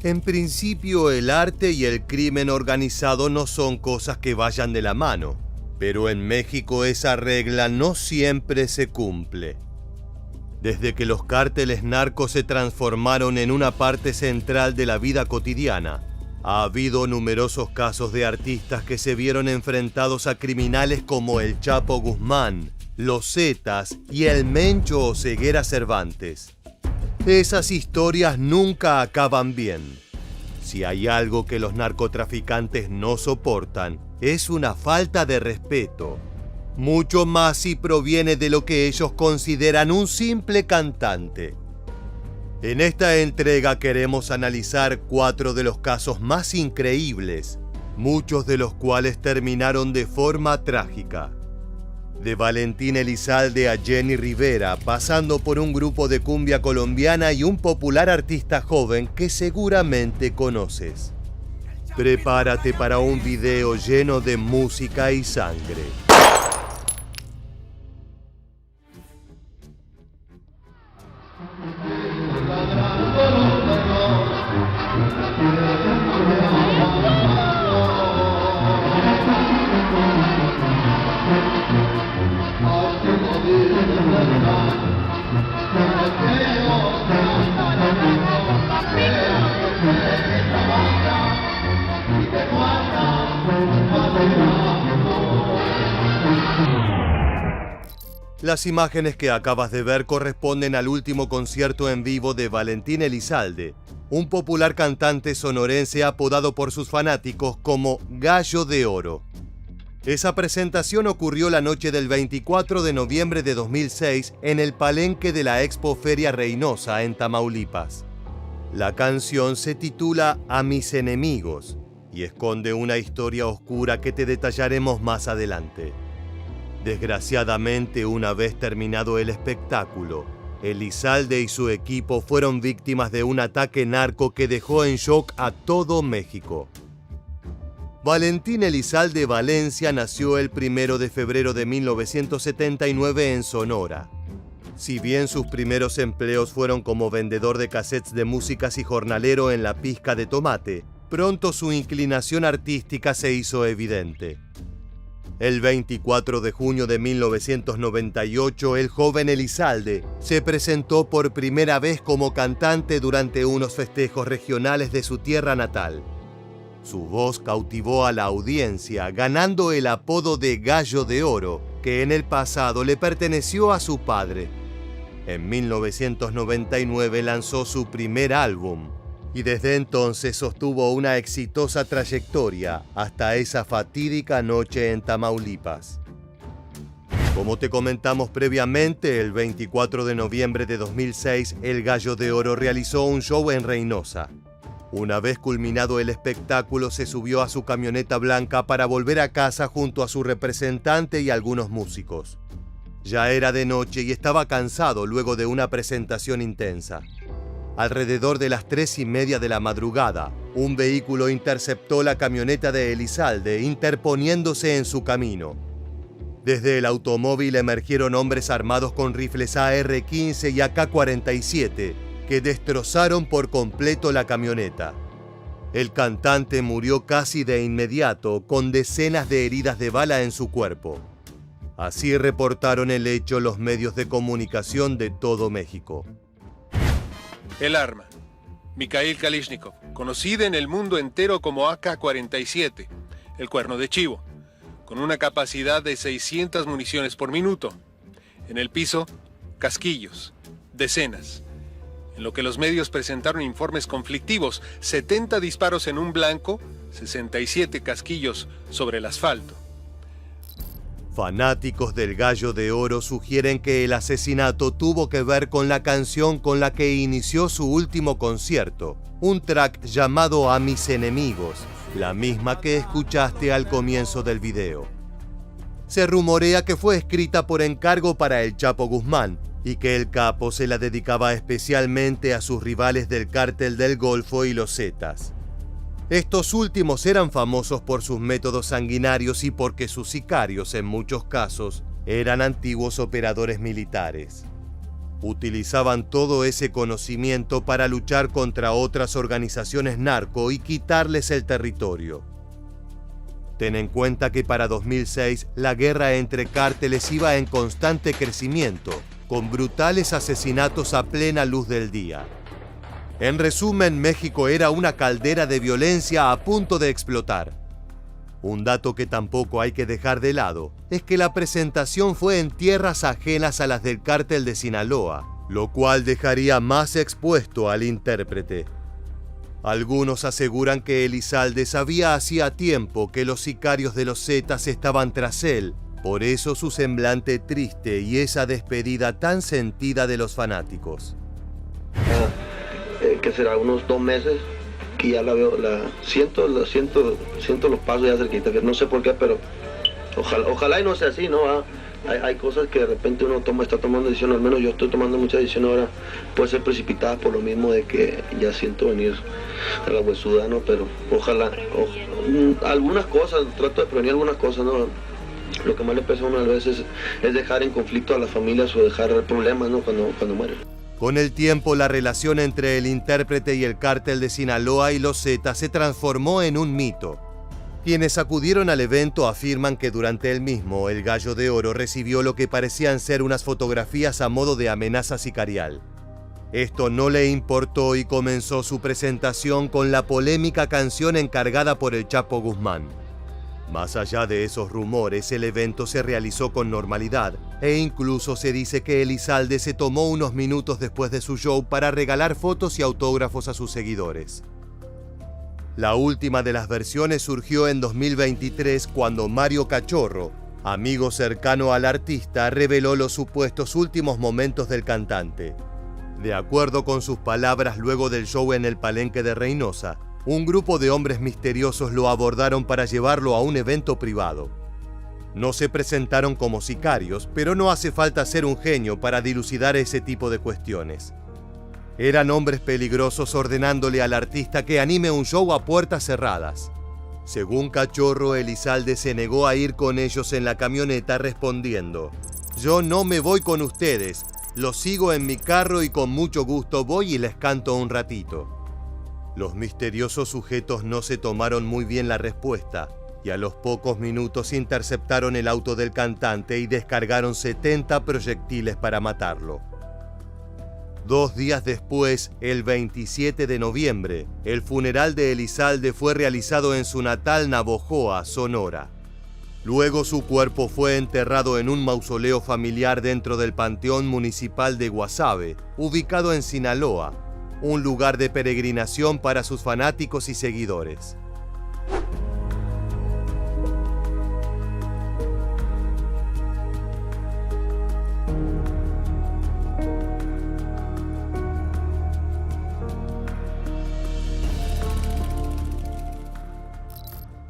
En principio, el arte y el crimen organizado no son cosas que vayan de la mano, pero en México esa regla no siempre se cumple. Desde que los cárteles narcos se transformaron en una parte central de la vida cotidiana, ha habido numerosos casos de artistas que se vieron enfrentados a criminales como el Chapo Guzmán, los Zetas y el Mencho o Ceguera Cervantes. Esas historias nunca acaban bien. Si hay algo que los narcotraficantes no soportan, es una falta de respeto. Mucho más si proviene de lo que ellos consideran un simple cantante. En esta entrega queremos analizar 4 de los casos más increíbles, muchos de los cuales terminaron de forma trágica. De Valentín Elizalde a Jenny Rivera, pasando por un grupo de cumbia colombiana y un popular artista joven que seguramente conoces. Prepárate para un video lleno de música y sangre. Las imágenes que acabas de ver corresponden al último concierto en vivo de Valentín Elizalde, un popular cantante sonorense apodado por sus fanáticos como Gallo de Oro. Esa presentación ocurrió la noche del 24 de noviembre de 2006 en el palenque de la Expo Feria Reynosa en Tamaulipas. La canción se titula A mis enemigos y esconde una historia oscura que te detallaremos más adelante. Desgraciadamente, una vez terminado el espectáculo, Elizalde y su equipo fueron víctimas de un ataque narco que dejó en shock a todo México. Valentín Elizalde Valencia nació el 1 de febrero de 1979 en Sonora. Si bien sus primeros empleos fueron como vendedor de cassettes de músicas y jornalero en la pizca de tomate, pronto su inclinación artística se hizo evidente. El 24 de junio de 1998, el joven Elizalde se presentó por primera vez como cantante durante unos festejos regionales de su tierra natal. Su voz cautivó a la audiencia, ganando el apodo de Gallo de Oro, que en el pasado le perteneció a su padre. En 1999 lanzó su primer álbum, y desde entonces sostuvo una exitosa trayectoria hasta esa fatídica noche en Tamaulipas. Como te comentamos previamente, el 24 de noviembre de 2006, el Gallo de Oro realizó un show en Reynosa. Una vez culminado el espectáculo, se subió a su camioneta blanca para volver a casa junto a su representante y algunos músicos. Ya era de noche y estaba cansado luego de una presentación intensa. Alrededor de las 3:30 de la madrugada, un vehículo interceptó la camioneta de Elizalde, interponiéndose en su camino. Desde el automóvil emergieron hombres armados con rifles AR-15 y AK-47, que destrozaron por completo la camioneta. El cantante murió casi de inmediato, con decenas de heridas de bala en su cuerpo. Así reportaron el hecho los medios de comunicación de todo México. El arma. Mikhail Kalashnikov, conocida en el mundo entero como AK-47, el cuerno de chivo, con una capacidad de 600 municiones por minuto. En el piso, casquillos, decenas. En lo que los medios presentaron informes conflictivos, 70 disparos en un blanco, 67 casquillos sobre el asfalto. Fanáticos del Gallo de Oro sugieren que el asesinato tuvo que ver con la canción con la que inició su último concierto, un track llamado A mis enemigos, la misma que escuchaste al comienzo del video. Se rumorea que fue escrita por encargo para el Chapo Guzmán y que el capo se la dedicaba especialmente a sus rivales del Cártel del Golfo y los Zetas. Estos últimos eran famosos por sus métodos sanguinarios y porque sus sicarios, en muchos casos, eran antiguos operadores militares. Utilizaban todo ese conocimiento para luchar contra otras organizaciones narco y quitarles el territorio. Ten en cuenta que para 2006 la guerra entre cárteles iba en constante crecimiento, con brutales asesinatos a plena luz del día. En resumen, México era una caldera de violencia a punto de explotar. Un dato que tampoco hay que dejar de lado es que la presentación fue en tierras ajenas a las del cártel de Sinaloa, lo cual dejaría más expuesto al intérprete. Algunos aseguran que Elizalde sabía hacía tiempo que los sicarios de los Zetas estaban tras él, por eso su semblante triste y esa despedida tan sentida de los fanáticos. Que será unos 2 meses que ya la veo, siento los pasos ya cerquita, que no sé por qué, pero ojalá y no sea así, ¿no? Hay cosas que de repente uno está tomando decisiones, al menos yo estoy tomando muchas decisiones ahora, puede ser precipitadas por lo mismo de que ya siento venir a la huesuda, ¿no? Pero ojalá, algunas cosas, trato de prevenir algunas cosas, ¿no? Lo que más le pesa a uno a veces es dejar en conflicto a las familias o dejar problemas, ¿no? Cuando mueren. Con el tiempo, la relación entre el intérprete y el cártel de Sinaloa y los Zetas se transformó en un mito. Quienes acudieron al evento afirman que durante el mismo, el Gallo de Oro recibió lo que parecían ser unas fotografías a modo de amenaza sicarial. Esto no le importó y comenzó su presentación con la polémica canción encargada por el Chapo Guzmán. Más allá de esos rumores, el evento se realizó con normalidad e incluso se dice que Elizalde se tomó unos minutos después de su show para regalar fotos y autógrafos a sus seguidores. La última de las versiones surgió en 2023 cuando Mario Cachorro, amigo cercano al artista, reveló los supuestos últimos momentos del cantante. De acuerdo con sus palabras luego del show en el Palenque de Reynosa, un grupo de hombres misteriosos lo abordaron para llevarlo a un evento privado. No se presentaron como sicarios, pero no hace falta ser un genio para dilucidar ese tipo de cuestiones. Eran hombres peligrosos ordenándole al artista que anime un show a puertas cerradas. Según Cachorro, Elizalde se negó a ir con ellos en la camioneta respondiendo: "Yo no me voy con ustedes, los sigo en mi carro y con mucho gusto voy y les canto un ratito". Los misteriosos sujetos no se tomaron muy bien la respuesta y a los pocos minutos interceptaron el auto del cantante y descargaron 70 proyectiles para matarlo. 2 días después, el 27 de noviembre, el funeral de Elizalde fue realizado en su natal Navojoa, Sonora. Luego su cuerpo fue enterrado en un mausoleo familiar dentro del Panteón Municipal de Guasave, ubicado en Sinaloa, un lugar de peregrinación para sus fanáticos y seguidores.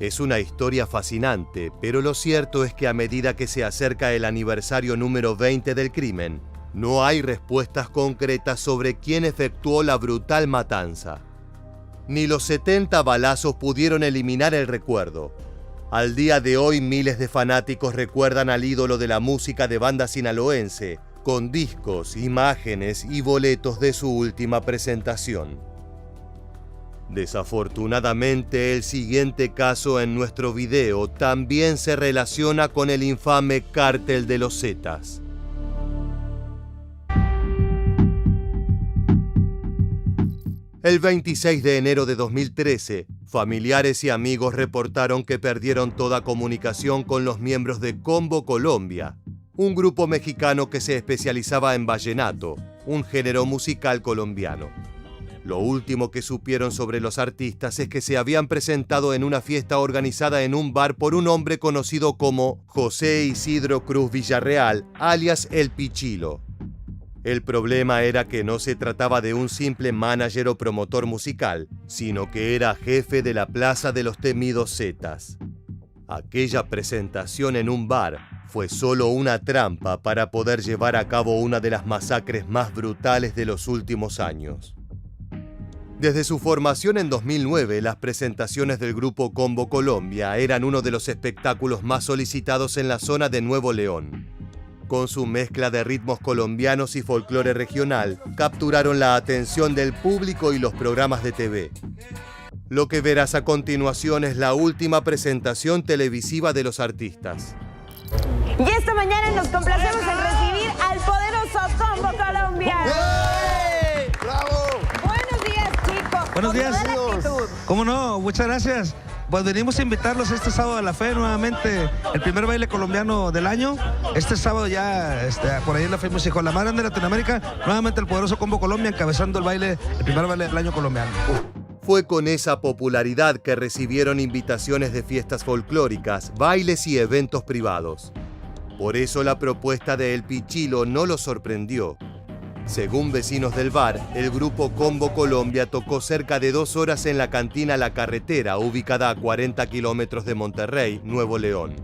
Es una historia fascinante, pero lo cierto es que a medida que se acerca el aniversario número 20 del crimen, no hay respuestas concretas sobre quién efectuó la brutal matanza. Ni los 70 balazos pudieron eliminar el recuerdo. Al día de hoy, miles de fanáticos recuerdan al ídolo de la música de banda sinaloense, con discos, imágenes y boletos de su última presentación. Desafortunadamente, el siguiente caso en nuestro video también se relaciona con el infame cártel de los Zetas. El 26 de enero de 2013, familiares y amigos reportaron que perdieron toda comunicación con los miembros de Combo Colombia, un grupo mexicano que se especializaba en vallenato, un género musical colombiano. Lo último que supieron sobre los artistas es que se habían presentado en una fiesta organizada en un bar por un hombre conocido como José Isidro Cruz Villarreal, alias El Pichilo. El problema era que no se trataba de un simple manager o promotor musical, sino que era jefe de la Plaza de los Temidos Zetas. Aquella presentación en un bar fue solo una trampa para poder llevar a cabo una de las masacres más brutales de los últimos años. Desde su formación en 2009, las presentaciones del grupo Combo Colombia eran uno de los espectáculos más solicitados en la zona de Nuevo León. con su mezcla de ritmos colombianos y folclore regional, capturaron la atención del público y los programas de TV. Lo que verás a continuación es la última presentación televisiva de los artistas. Y esta mañana nos complacemos en recibir al poderoso Combo Colombia. ¡Hey! ¡Bravo! Buenos días, chicos. Buenos días. Con toda la actitud. ¿Cómo no? Muchas gracias. Pues venimos a invitarlos este sábado a la fe nuevamente, el primer baile colombiano del año. Este sábado ya, por ahí en la fe musical, la más grande de Latinoamérica, nuevamente el poderoso Combo Colombia encabezando el primer baile del año colombiano. Fue con esa popularidad que recibieron invitaciones de fiestas folclóricas, bailes y eventos privados. Por eso la propuesta de El Pichilo no los sorprendió. Según vecinos del bar, el grupo Combo Colombia tocó cerca de 2 horas en la cantina La Carretera, ubicada a 40 kilómetros de Monterrey, Nuevo León.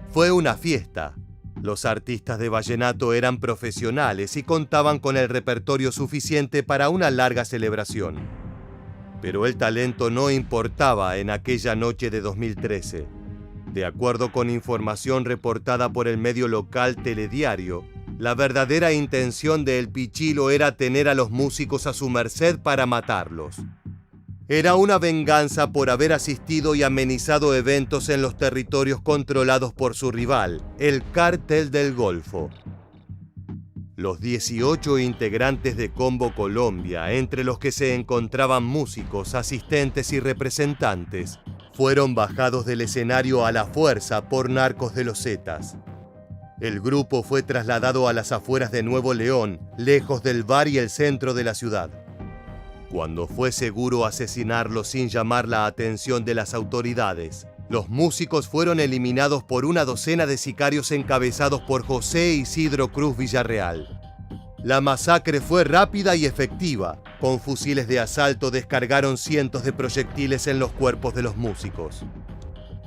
Fue una fiesta. Los artistas de vallenato eran profesionales y contaban con el repertorio suficiente para una larga celebración. Pero el talento no importaba en aquella noche de 2013. De acuerdo con información reportada por el medio local Telediario, la verdadera intención de El Pichilo era tener a los músicos a su merced para matarlos. Era una venganza por haber asistido y amenizado eventos en los territorios controlados por su rival, el Cártel del Golfo. Los 18 integrantes de Combo Colombia, entre los que se encontraban músicos, asistentes y representantes, fueron bajados del escenario a la fuerza por narcos de los Zetas. El grupo fue trasladado a las afueras de Nuevo León, lejos del bar y el centro de la ciudad. Cuando fue seguro asesinarlos sin llamar la atención de las autoridades, los músicos fueron eliminados por una docena de sicarios encabezados por José Isidro Cruz Villarreal. La masacre fue rápida y efectiva. Con fusiles de asalto descargaron cientos de proyectiles en los cuerpos de los músicos.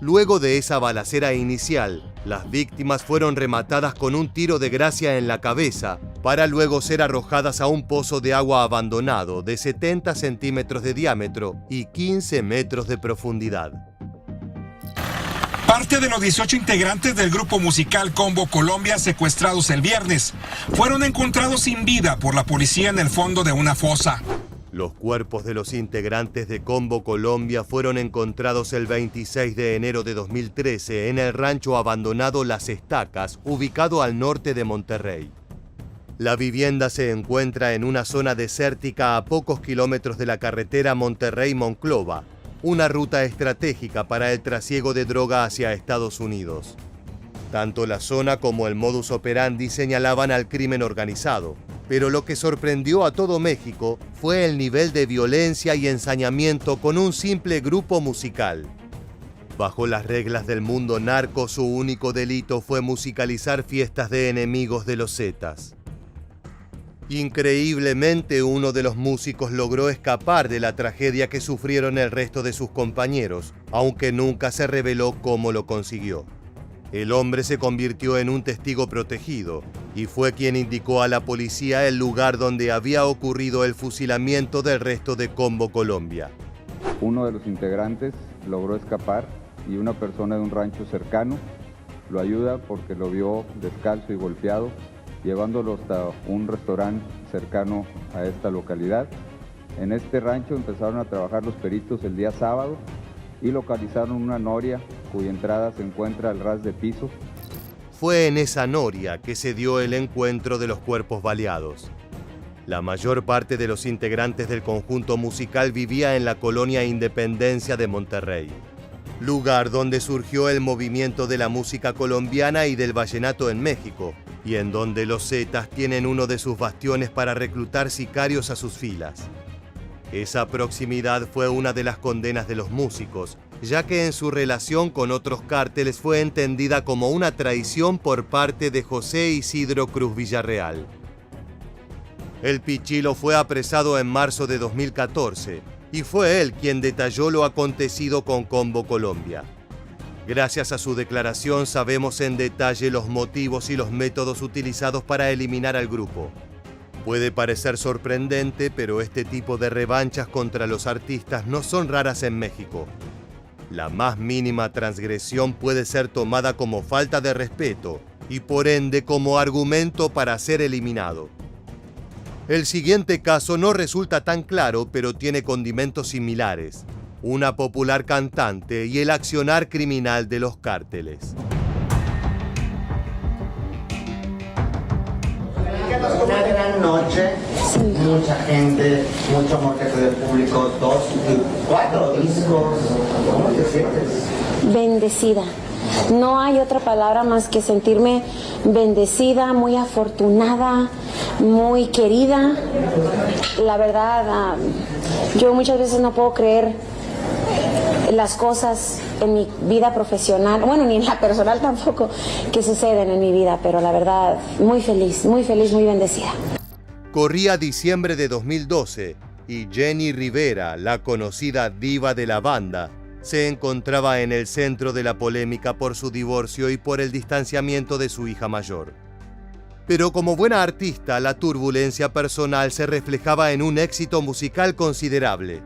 Luego de esa balacera inicial, las víctimas fueron rematadas con un tiro de gracia en la cabeza, para luego ser arrojadas a un pozo de agua abandonado de 70 centímetros de diámetro y 15 metros de profundidad. Parte de los 18 integrantes del grupo musical Combo Colombia secuestrados el viernes fueron encontrados sin vida por la policía en el fondo de una fosa. Los cuerpos de los integrantes de Combo Colombia fueron encontrados el 26 de enero de 2013 en el rancho abandonado Las Estacas, ubicado al norte de Monterrey. La vivienda se encuentra en una zona desértica a pocos kilómetros de la carretera Monterrey-Monclova, una ruta estratégica para el trasiego de droga hacia Estados Unidos. Tanto la zona como el modus operandi señalaban al crimen organizado, pero lo que sorprendió a todo México fue el nivel de violencia y ensañamiento con un simple grupo musical. Bajo las reglas del mundo narco, su único delito fue musicalizar fiestas de enemigos de los Zetas. Increíblemente, uno de los músicos logró escapar de la tragedia que sufrieron el resto de sus compañeros, aunque nunca se reveló cómo lo consiguió. El hombre se convirtió en un testigo protegido y fue quien indicó a la policía el lugar donde había ocurrido el fusilamiento del resto de Combo Colombia. Uno de los integrantes logró escapar y una persona de un rancho cercano lo ayuda porque lo vio descalzo y golpeado, llevándolo hasta un restaurante cercano a esta localidad. En este rancho empezaron a trabajar los peritos el día sábado y localizaron una noria cuya entrada se encuentra al ras de piso. Fue en esa noria que se dio el encuentro de los cuerpos baleados. La mayor parte de los integrantes del conjunto musical vivía en la colonia Independencia de Monterrey, lugar donde surgió el movimiento de la música colombiana y del vallenato en México, y en donde los Zetas tienen uno de sus bastiones para reclutar sicarios a sus filas. Esa proximidad fue una de las condenas de los músicos, ya que en su relación con otros cárteles fue entendida como una traición por parte de José Isidro Cruz Villarreal. El Pichilo fue apresado en marzo de 2014 y fue él quien detalló lo acontecido con Combo Colombia. Gracias a su declaración sabemos en detalle los motivos y los métodos utilizados para eliminar al grupo. Puede parecer sorprendente, pero este tipo de revanchas contra los artistas no son raras en México. La más mínima transgresión puede ser tomada como falta de respeto y por ende como argumento para ser eliminado. El siguiente caso no resulta tan claro, pero tiene condimentos similares: una popular cantante y el accionar criminal de los cárteles. Una gran noche, sí. Mucha gente, mucho amor del público, 4 discos. ¿Cómo te sientes? Bendecida. No hay otra palabra más que sentirme bendecida, muy afortunada, muy querida. La verdad, yo muchas veces no puedo creer las cosas en mi vida profesional, bueno, ni en la personal tampoco, que suceden en mi vida, pero la verdad, muy feliz, muy bendecida. Corría diciembre de 2012 y Jenny Rivera, la conocida diva de la banda, se encontraba en el centro de la polémica por su divorcio y por el distanciamiento de su hija mayor. Pero como buena artista, la turbulencia personal se reflejaba en un éxito musical considerable.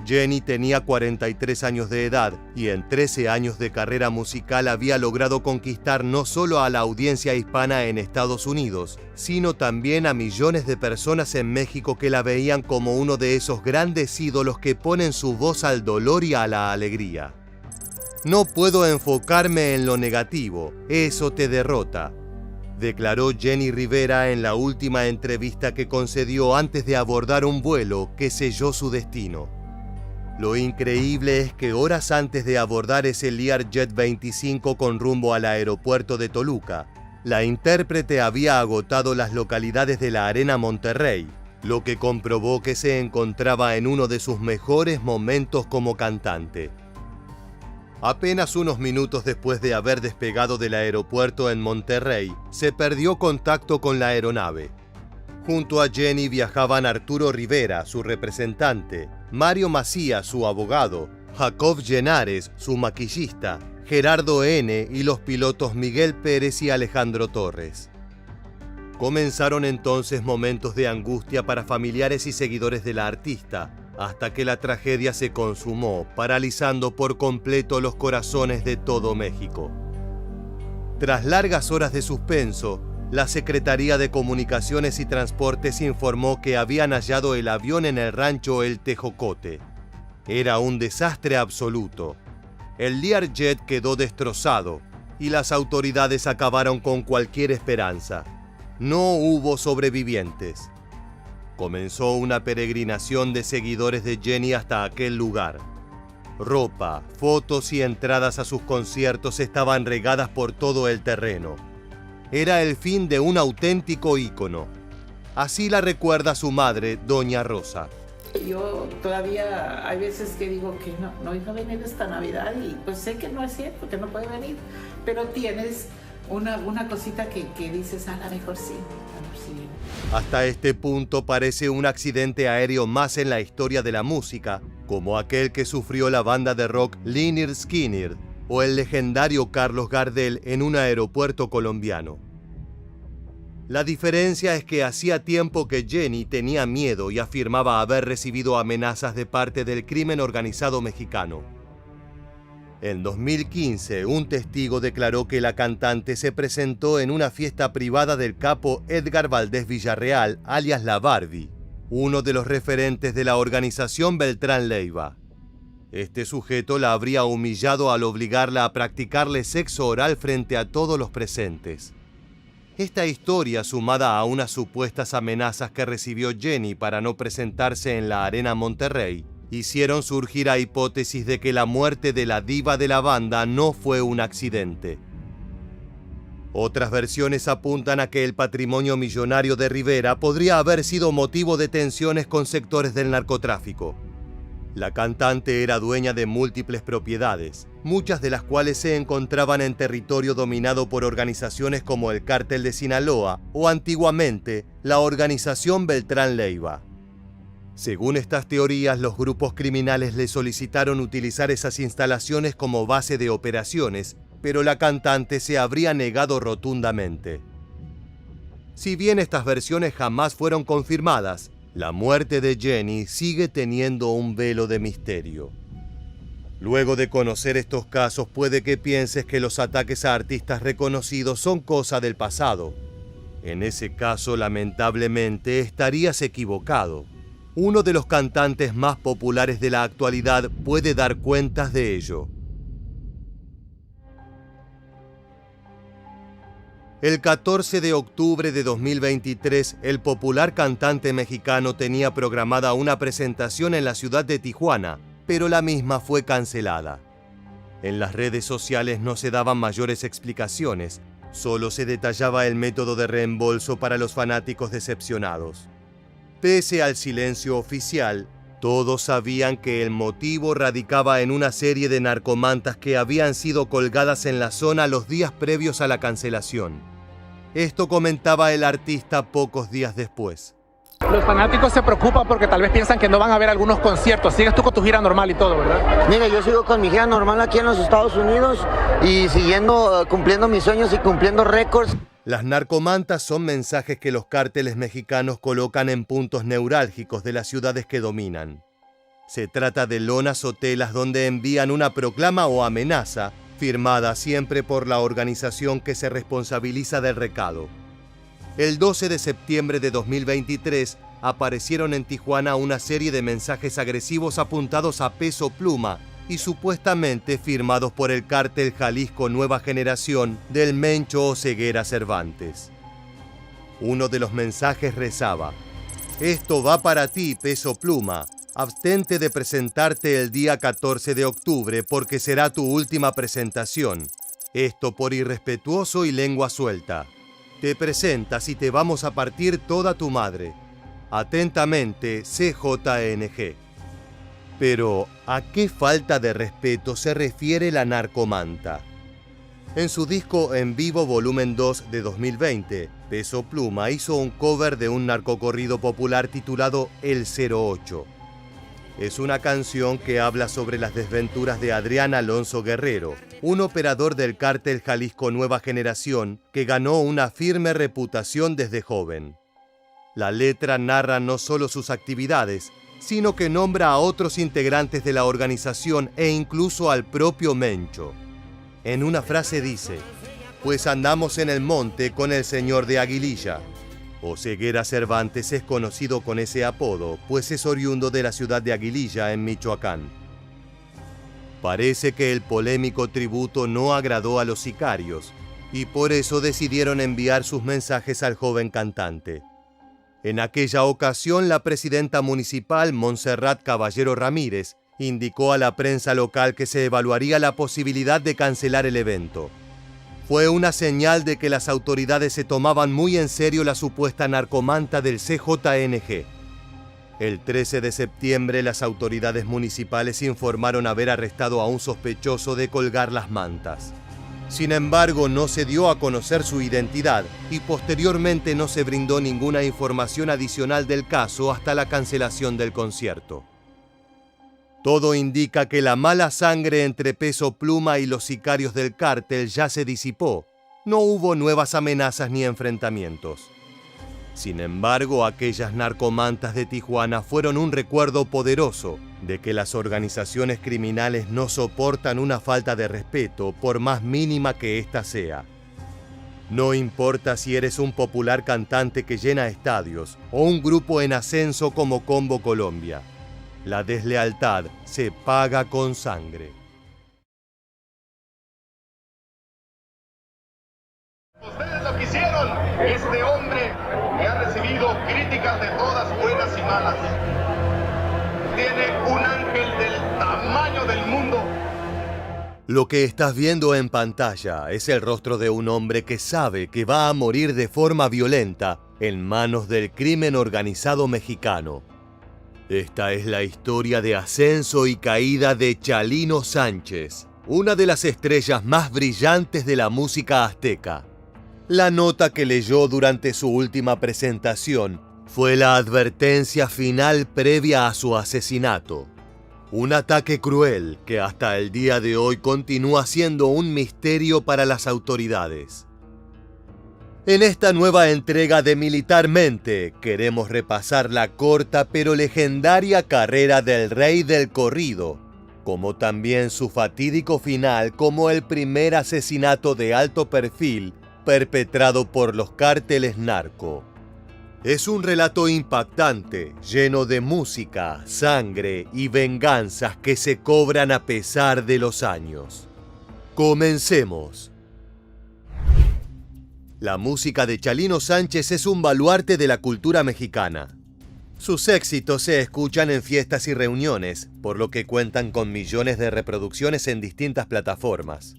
Jenny tenía 43 años de edad y en 13 años de carrera musical había logrado conquistar no solo a la audiencia hispana en Estados Unidos, sino también a millones de personas en México que la veían como uno de esos grandes ídolos que ponen su voz al dolor y a la alegría. No puedo enfocarme en lo negativo, eso te derrota, declaró Jenny Rivera en la última entrevista que concedió antes de abordar un vuelo que selló su destino. Lo increíble es que horas antes de abordar ese Learjet 25 con rumbo al aeropuerto de Toluca, la intérprete había agotado las localidades de la Arena Monterrey, lo que comprobó que se encontraba en uno de sus mejores momentos como cantante. Apenas unos minutos después de haber despegado del aeropuerto en Monterrey, se perdió contacto con la aeronave. Junto a Jenny viajaban Arturo Rivera, su representante, Mario Macías, su abogado, Jacob Llenares, su maquillista, Gerardo N. y los pilotos Miguel Pérez y Alejandro Torres. Comenzaron entonces momentos de angustia para familiares y seguidores de la artista, hasta que la tragedia se consumó, paralizando por completo los corazones de todo México. Tras largas horas de suspenso, la Secretaría de Comunicaciones y Transportes informó que habían hallado el avión en el rancho El Tejocote. Era un desastre absoluto. El Learjet quedó destrozado y las autoridades acabaron con cualquier esperanza. No hubo sobrevivientes. Comenzó una peregrinación de seguidores de Jenny hasta aquel lugar. Ropa, fotos y entradas a sus conciertos estaban regadas por todo el terreno. Era el fin de un auténtico ícono. Así la recuerda su madre, Doña Rosa. Yo todavía hay veces que digo que no iba a venir esta Navidad y pues sé que no es cierto, que no puede venir, pero tienes una cosita que dices, a lo mejor sí. Hasta este punto parece un accidente aéreo más en la historia de la música, como aquel que sufrió la banda de rock Lynyrd Skynyrd o el legendario Carlos Gardel en un aeropuerto colombiano. La diferencia es que hacía tiempo que Jenny tenía miedo y afirmaba haber recibido amenazas de parte del crimen organizado mexicano. En 2015, un testigo declaró que la cantante se presentó en una fiesta privada del capo Edgar Valdés Villarreal, alias La Barbie, uno de los referentes de la organización Beltrán Leiva. Este sujeto la habría humillado al obligarla a practicarle sexo oral frente a todos los presentes. Esta historia, sumada a unas supuestas amenazas que recibió Jenny para no presentarse en la Arena Monterrey, hicieron surgir la hipótesis de que la muerte de la diva de la banda no fue un accidente. Otras versiones apuntan a que el patrimonio millonario de Rivera podría haber sido motivo de tensiones con sectores del narcotráfico. La cantante era dueña de múltiples propiedades, muchas de las cuales se encontraban en territorio dominado por organizaciones como el Cártel de Sinaloa o antiguamente la organización Beltrán Leiva. Según estas teorías, los grupos criminales le solicitaron utilizar esas instalaciones como base de operaciones, pero la cantante se habría negado rotundamente. Si bien estas versiones jamás fueron confirmadas, la muerte de Jenny sigue teniendo un velo de misterio. Luego de conocer estos casos, puede que pienses que los ataques a artistas reconocidos son cosa del pasado. En ese caso, lamentablemente, estarías equivocado. Uno de los cantantes más populares de la actualidad puede dar cuentas de ello. El 14 de octubre de 2023, el popular cantante mexicano tenía programada una presentación en la ciudad de Tijuana, pero la misma fue cancelada. En las redes sociales no se daban mayores explicaciones, solo se detallaba el método de reembolso para los fanáticos decepcionados. Pese al silencio oficial, todos sabían que el motivo radicaba en una serie de narcomantas que habían sido colgadas en la zona los días previos a la cancelación. Esto comentaba el artista pocos días después. Los fanáticos se preocupan porque tal vez piensan que no van a ver algunos conciertos. Sigues tú con tu gira normal y todo, ¿verdad? Mira, yo sigo con mi gira normal aquí en los Estados Unidos y cumpliendo mis sueños y cumpliendo récords. Las narcomantas son mensajes que los cárteles mexicanos colocan en puntos neurálgicos de las ciudades que dominan. Se trata de lonas o telas donde envían una proclama o amenaza, firmada siempre por la organización que se responsabiliza del recado. El 12 de septiembre de 2023 aparecieron en Tijuana una serie de mensajes agresivos apuntados a Peso Pluma y supuestamente firmados por el cártel Jalisco Nueva Generación del Mencho Oseguera Cervantes. Uno de los mensajes rezaba: «Esto va para ti, Peso Pluma. Abstente de presentarte el día 14 de octubre porque será tu última presentación. Esto por irrespetuoso y lengua suelta. Te presentas y te vamos a partir toda tu madre. Atentamente, CJNG». Pero, ¿a qué falta de respeto se refiere la narcomanta? En su disco En Vivo Volumen 2 de 2020, Peso Pluma hizo un cover de un narcocorrido popular titulado El 08. Es una canción que habla sobre las desventuras de Adrián Alonso Guerrero, un operador del cártel Jalisco Nueva Generación que ganó una firme reputación desde joven. La letra narra no solo sus actividades, sino que nombra a otros integrantes de la organización e incluso al propio Mencho. En una frase dice: «Pues andamos en el monte con el señor de Aguililla». Oseguera Cervantes es conocido con ese apodo, pues es oriundo de la ciudad de Aguililla, en Michoacán. Parece que el polémico tributo no agradó a los sicarios, y por eso decidieron enviar sus mensajes al joven cantante. En aquella ocasión, la presidenta municipal, Montserrat Caballero Ramírez, indicó a la prensa local que se evaluaría la posibilidad de cancelar el evento. Fue una señal de que las autoridades se tomaban muy en serio la supuesta narcomanta del CJNG. El 13 de septiembre, las autoridades municipales informaron haber arrestado a un sospechoso de colgar las mantas. Sin embargo, no se dio a conocer su identidad y posteriormente no se brindó ninguna información adicional del caso hasta la cancelación del concierto. Todo indica que la mala sangre entre Peso Pluma y los sicarios del cártel ya se disipó. No hubo nuevas amenazas ni enfrentamientos. Sin embargo, aquellas narcomantas de Tijuana fueron un recuerdo poderoso de que las organizaciones criminales no soportan una falta de respeto, por más mínima que ésta sea. No importa si eres un popular cantante que llena estadios o un grupo en ascenso como Combo Colombia. La deslealtad se paga con sangre. Ustedes lo quisieron. Este hombre que ha recibido críticas de todas, buenas y malas, tiene un ángel del tamaño del mundo. Lo que estás viendo en pantalla es el rostro de un hombre que sabe que va a morir de forma violenta en manos del crimen organizado mexicano. Esta es la historia de ascenso y caída de Chalino Sánchez, una de las estrellas más brillantes de la música azteca. La nota que leyó durante su última presentación fue la advertencia final previa a su asesinato. Un ataque cruel que hasta el día de hoy continúa siendo un misterio para las autoridades. En esta nueva entrega de Militarmente, queremos repasar la corta pero legendaria carrera del rey del corrido, como también su fatídico final como el primer asesinato de alto perfil perpetrado por los cárteles narco. Es un relato impactante, lleno de música, sangre y venganzas que se cobran a pesar de los años. Comencemos. La música de Chalino Sánchez es un baluarte de la cultura mexicana. Sus éxitos se escuchan en fiestas y reuniones, por lo que cuentan con millones de reproducciones en distintas plataformas.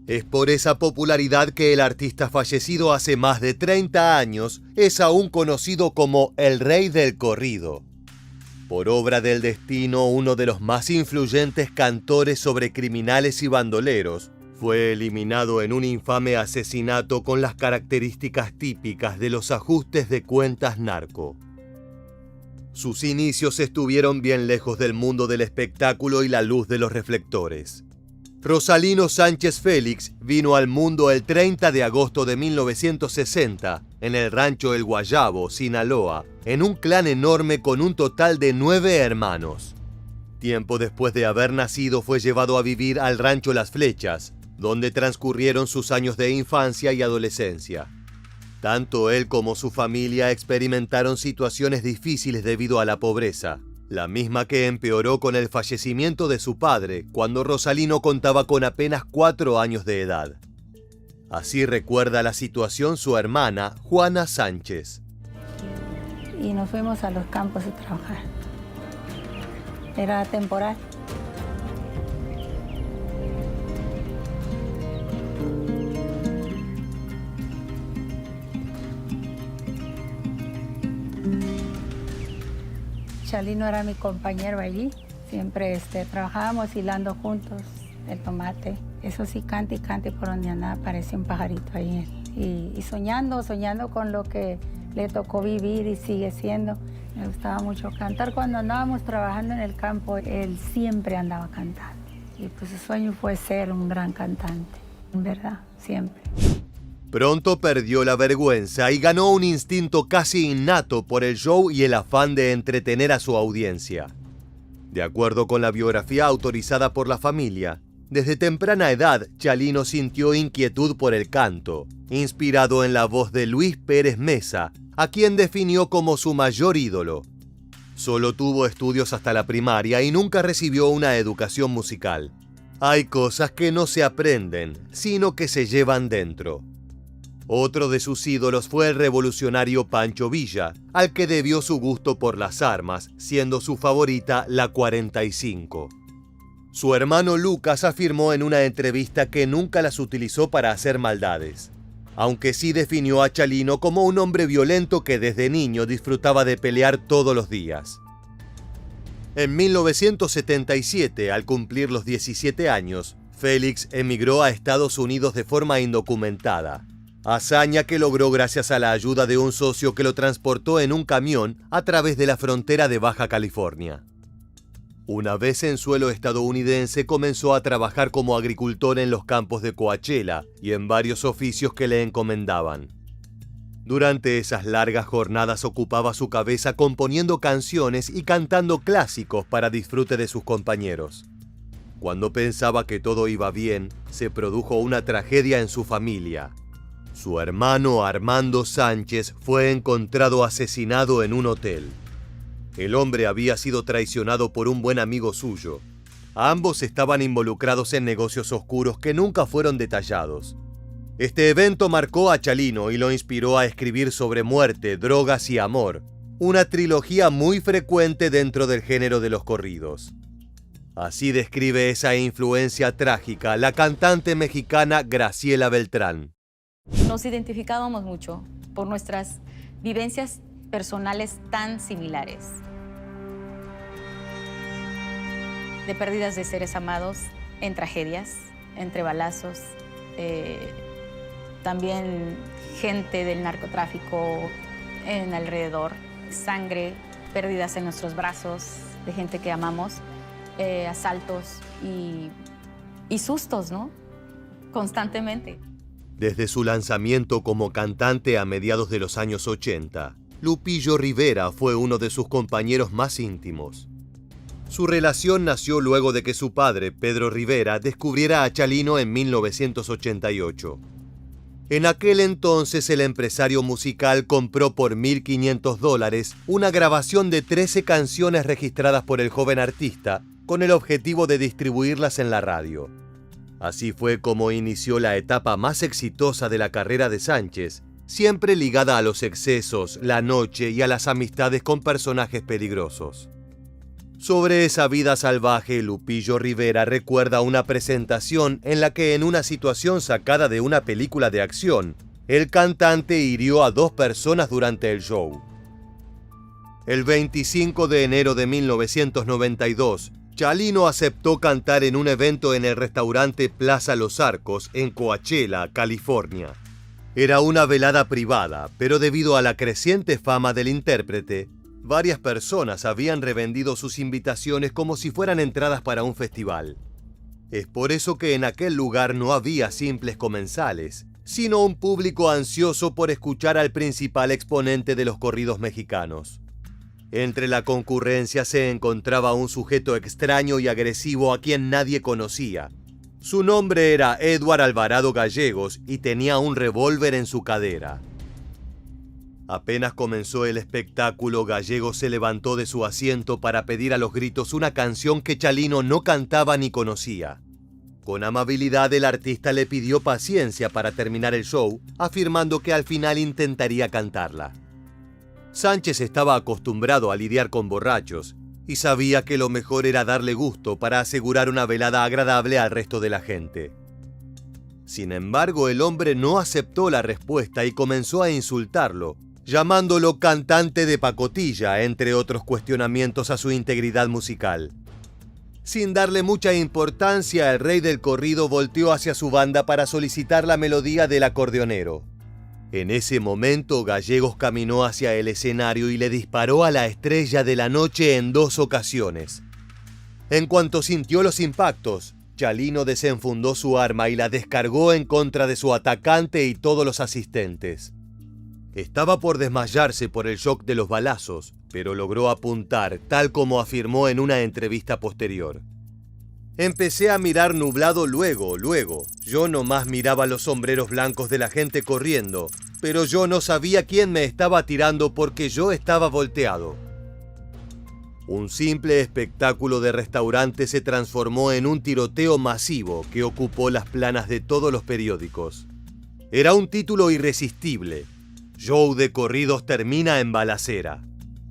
Es por esa popularidad que el artista fallecido hace más de 30 años es aún conocido como el rey del corrido. Por obra del destino, uno de los más influyentes cantores sobre criminales y bandoleros, fue eliminado en un infame asesinato con las características típicas de los ajustes de cuentas narco. Sus inicios estuvieron bien lejos del mundo del espectáculo y la luz de los reflectores. Rosalino Sánchez Félix vino al mundo el 30 de agosto de 1960 en el rancho El Guayabo, Sinaloa, en un clan enorme con un total de 9 hermanos. Tiempo después de haber nacido fue llevado a vivir al rancho Las Flechas, donde transcurrieron sus años de infancia y adolescencia. Tanto él como su familia experimentaron situaciones difíciles debido a la pobreza, la misma que empeoró con el fallecimiento de su padre cuando Rosalino contaba con apenas 4 años de edad. Así recuerda la situación su hermana, Juana Sánchez. Y nos fuimos a los campos a trabajar. Era temporal. Chalino era mi compañero allí, siempre trabajábamos hilando juntos el tomate. Eso sí, cante y cante por donde andaba, parecía un pajarito ahí. Y soñando con lo que le tocó vivir y sigue siendo. Me gustaba mucho cantar. Cuando andábamos trabajando en el campo, él siempre andaba cantando. Y pues su sueño fue ser un gran cantante, en verdad, siempre. Pronto perdió la vergüenza y ganó un instinto casi innato por el show y el afán de entretener a su audiencia. De acuerdo con la biografía autorizada por la familia, desde temprana edad Chalino sintió inquietud por el canto, inspirado en la voz de Luis Pérez Mesa, a quien definió como su mayor ídolo. Solo tuvo estudios hasta la primaria y nunca recibió una educación musical. Hay cosas que no se aprenden, sino que se llevan dentro. Otro de sus ídolos fue el revolucionario Pancho Villa, al que debió su gusto por las armas, siendo su favorita la 45. Su hermano Lucas afirmó en una entrevista que nunca las utilizó para hacer maldades, aunque sí definió a Chalino como un hombre violento que desde niño disfrutaba de pelear todos los días. En 1977, al cumplir los 17 años, Félix emigró a Estados Unidos de forma indocumentada, hazaña que logró gracias a la ayuda de un socio que lo transportó en un camión a través de la frontera de Baja California. Una vez en suelo estadounidense comenzó a trabajar como agricultor en los campos de Coachella y en varios oficios que le encomendaban. Durante esas largas jornadas ocupaba su cabeza componiendo canciones y cantando clásicos para disfrute de sus compañeros. Cuando pensaba que todo iba bien, se produjo una tragedia en su familia. Su hermano Armando Sánchez fue encontrado asesinado en un hotel. El hombre había sido traicionado por un buen amigo suyo. Ambos estaban involucrados en negocios oscuros que nunca fueron detallados. Este evento marcó a Chalino y lo inspiró a escribir sobre muerte, drogas y amor, una trilogía muy frecuente dentro del género de los corridos. Así describe esa influencia trágica la cantante mexicana Graciela Beltrán. Nos identificábamos mucho por nuestras vivencias personales tan similares. De pérdidas de seres amados, en tragedias, entre balazos, también gente del narcotráfico en alrededor, sangre, pérdidas en nuestros brazos de gente que amamos, asaltos y sustos, ¿no? Constantemente. Desde su lanzamiento como cantante a mediados de los años 80, Lupillo Rivera fue uno de sus compañeros más íntimos. Su relación nació luego de que su padre, Pedro Rivera, descubriera a Chalino en 1988. En aquel entonces el empresario musical compró por $1.500 una grabación de 13 canciones registradas por el joven artista con el objetivo de distribuirlas en la radio. Así fue como inició la etapa más exitosa de la carrera de Sánchez, siempre ligada a los excesos, la noche y a las amistades con personajes peligrosos. Sobre esa vida salvaje, Lupillo Rivera recuerda una presentación en la que, en una situación sacada de una película de acción, el cantante hirió a 2 personas durante el show. El 25 de enero de 1992, Chalino aceptó cantar en un evento en el restaurante Plaza Los Arcos, en Coachella, California. Era una velada privada, pero debido a la creciente fama del intérprete, varias personas habían revendido sus invitaciones como si fueran entradas para un festival. Es por eso que en aquel lugar no había simples comensales, sino un público ansioso por escuchar al principal exponente de los corridos mexicanos. Entre la concurrencia se encontraba un sujeto extraño y agresivo a quien nadie conocía. Su nombre era Edward Alvarado Gallegos y tenía un revólver en su cadera. Apenas comenzó el espectáculo, Gallegos se levantó de su asiento para pedir a los gritos una canción que Chalino no cantaba ni conocía. Con amabilidad, el artista le pidió paciencia para terminar el show, afirmando que al final intentaría cantarla. Sánchez estaba acostumbrado a lidiar con borrachos y sabía que lo mejor era darle gusto para asegurar una velada agradable al resto de la gente. Sin embargo, el hombre no aceptó la respuesta y comenzó a insultarlo, llamándolo cantante de pacotilla, entre otros cuestionamientos a su integridad musical. Sin darle mucha importancia, el rey del corrido volteó hacia su banda para solicitar la melodía del acordeonero. En ese momento, Gallegos caminó hacia el escenario y le disparó a la estrella de la noche en 2 ocasiones. En cuanto sintió los impactos, Chalino desenfundó su arma y la descargó en contra de su atacante y todos los asistentes. Estaba por desmayarse por el shock de los balazos, pero logró apuntar, tal como afirmó en una entrevista posterior. Empecé a mirar nublado luego. Yo nomás miraba los sombreros blancos de la gente corriendo, pero yo no sabía quién me estaba tirando porque yo estaba volteado. Un simple espectáculo de restaurante se transformó en un tiroteo masivo que ocupó las planas de todos los periódicos. Era un título irresistible. Show de corridos termina en balacera.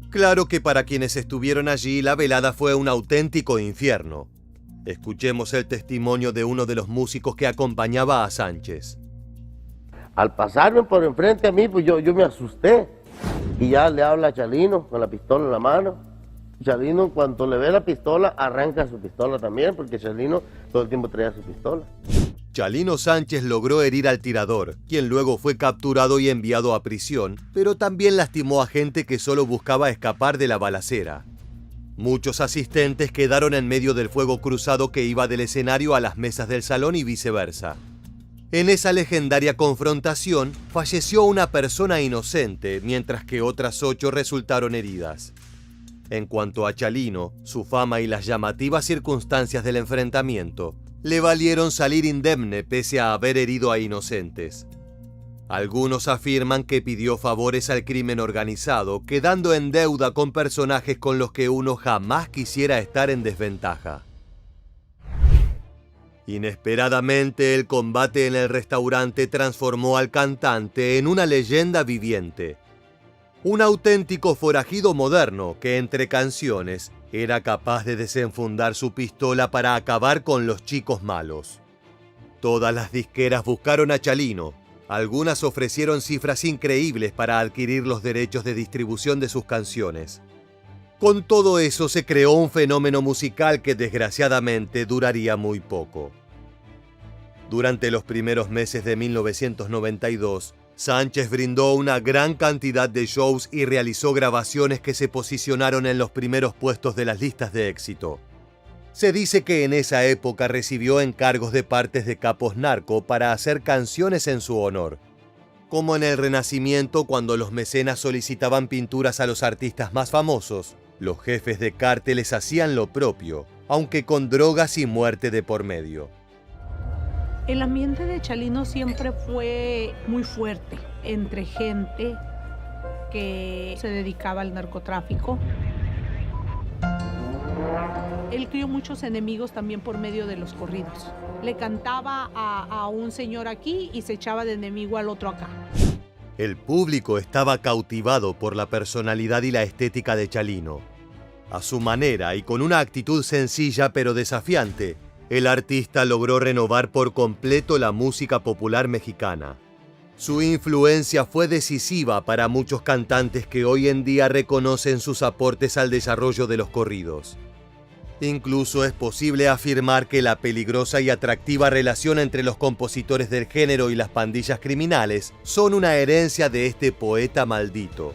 Claro que para quienes estuvieron allí, la velada fue un auténtico infierno. Escuchemos el testimonio de uno de los músicos que acompañaba a Sánchez. Al pasarme por enfrente a mí, pues yo me asusté. Y ya le habla a Chalino con la pistola en la mano. Chalino, en cuanto le ve la pistola, arranca su pistola también, porque Chalino todo el tiempo traía su pistola. Chalino Sánchez logró herir al tirador, quien luego fue capturado y enviado a prisión, pero también lastimó a gente que solo buscaba escapar de la balacera. Muchos asistentes quedaron en medio del fuego cruzado que iba del escenario a las mesas del salón y viceversa. En esa legendaria confrontación, falleció una persona inocente, mientras que otras 8 resultaron heridas. En cuanto a Chalino, su fama y las llamativas circunstancias del enfrentamiento le valieron salir indemne pese a haber herido a inocentes. Algunos afirman que pidió favores al crimen organizado, quedando en deuda con personajes con los que uno jamás quisiera estar en desventaja. Inesperadamente, el combate en el restaurante transformó al cantante en una leyenda viviente. Un auténtico forajido moderno que, entre canciones, era capaz de desenfundar su pistola para acabar con los chicos malos. Todas las disqueras buscaron a Chalino. Algunas ofrecieron cifras increíbles para adquirir los derechos de distribución de sus canciones. Con todo eso se creó un fenómeno musical que desgraciadamente duraría muy poco. Durante los primeros meses de 1992, Sánchez brindó una gran cantidad de shows y realizó grabaciones que se posicionaron en los primeros puestos de las listas de éxito. Se dice que en esa época recibió encargos de partes de capos narco para hacer canciones en su honor, como en el Renacimiento cuando los mecenas solicitaban pinturas a los artistas más famosos. Los jefes de cárteles hacían lo propio, aunque con drogas y muerte de por medio. El ambiente de Chalino siempre fue muy fuerte entre gente que se dedicaba al narcotráfico. Él crió muchos enemigos también por medio de los corridos. Le cantaba a un señor aquí y se echaba de enemigo al otro acá. El público estaba cautivado por la personalidad y la estética de Chalino. A su manera y con una actitud sencilla pero desafiante, el artista logró renovar por completo la música popular mexicana. Su influencia fue decisiva para muchos cantantes que hoy en día reconocen sus aportes al desarrollo de los corridos. Incluso es posible afirmar que la peligrosa y atractiva relación entre los compositores del género y las pandillas criminales son una herencia de este poeta maldito.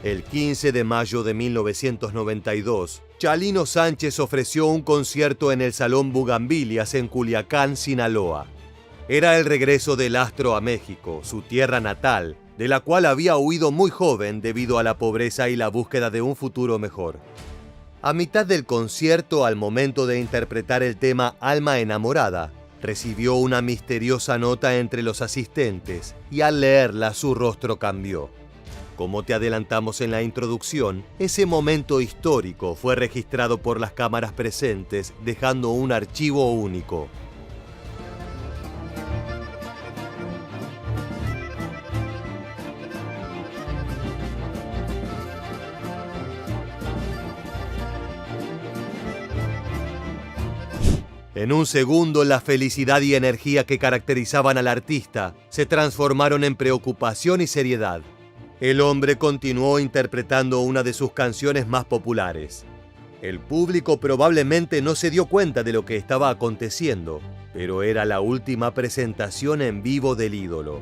El 15 de mayo de 1992, Chalino Sánchez ofreció un concierto en el Salón Bugambilias en Culiacán, Sinaloa. Era el regreso del astro a México, su tierra natal, de la cual había huido muy joven debido a la pobreza y la búsqueda de un futuro mejor. A mitad del concierto, al momento de interpretar el tema Alma Enamorada, recibió una misteriosa nota entre los asistentes y al leerla su rostro cambió. Como te adelantamos en la introducción, ese momento histórico fue registrado por las cámaras presentes, dejando un archivo único. En un segundo, la felicidad y energía que caracterizaban al artista se transformaron en preocupación y seriedad. El hombre continuó interpretando una de sus canciones más populares. El público probablemente no se dio cuenta de lo que estaba aconteciendo, pero era la última presentación en vivo del ídolo.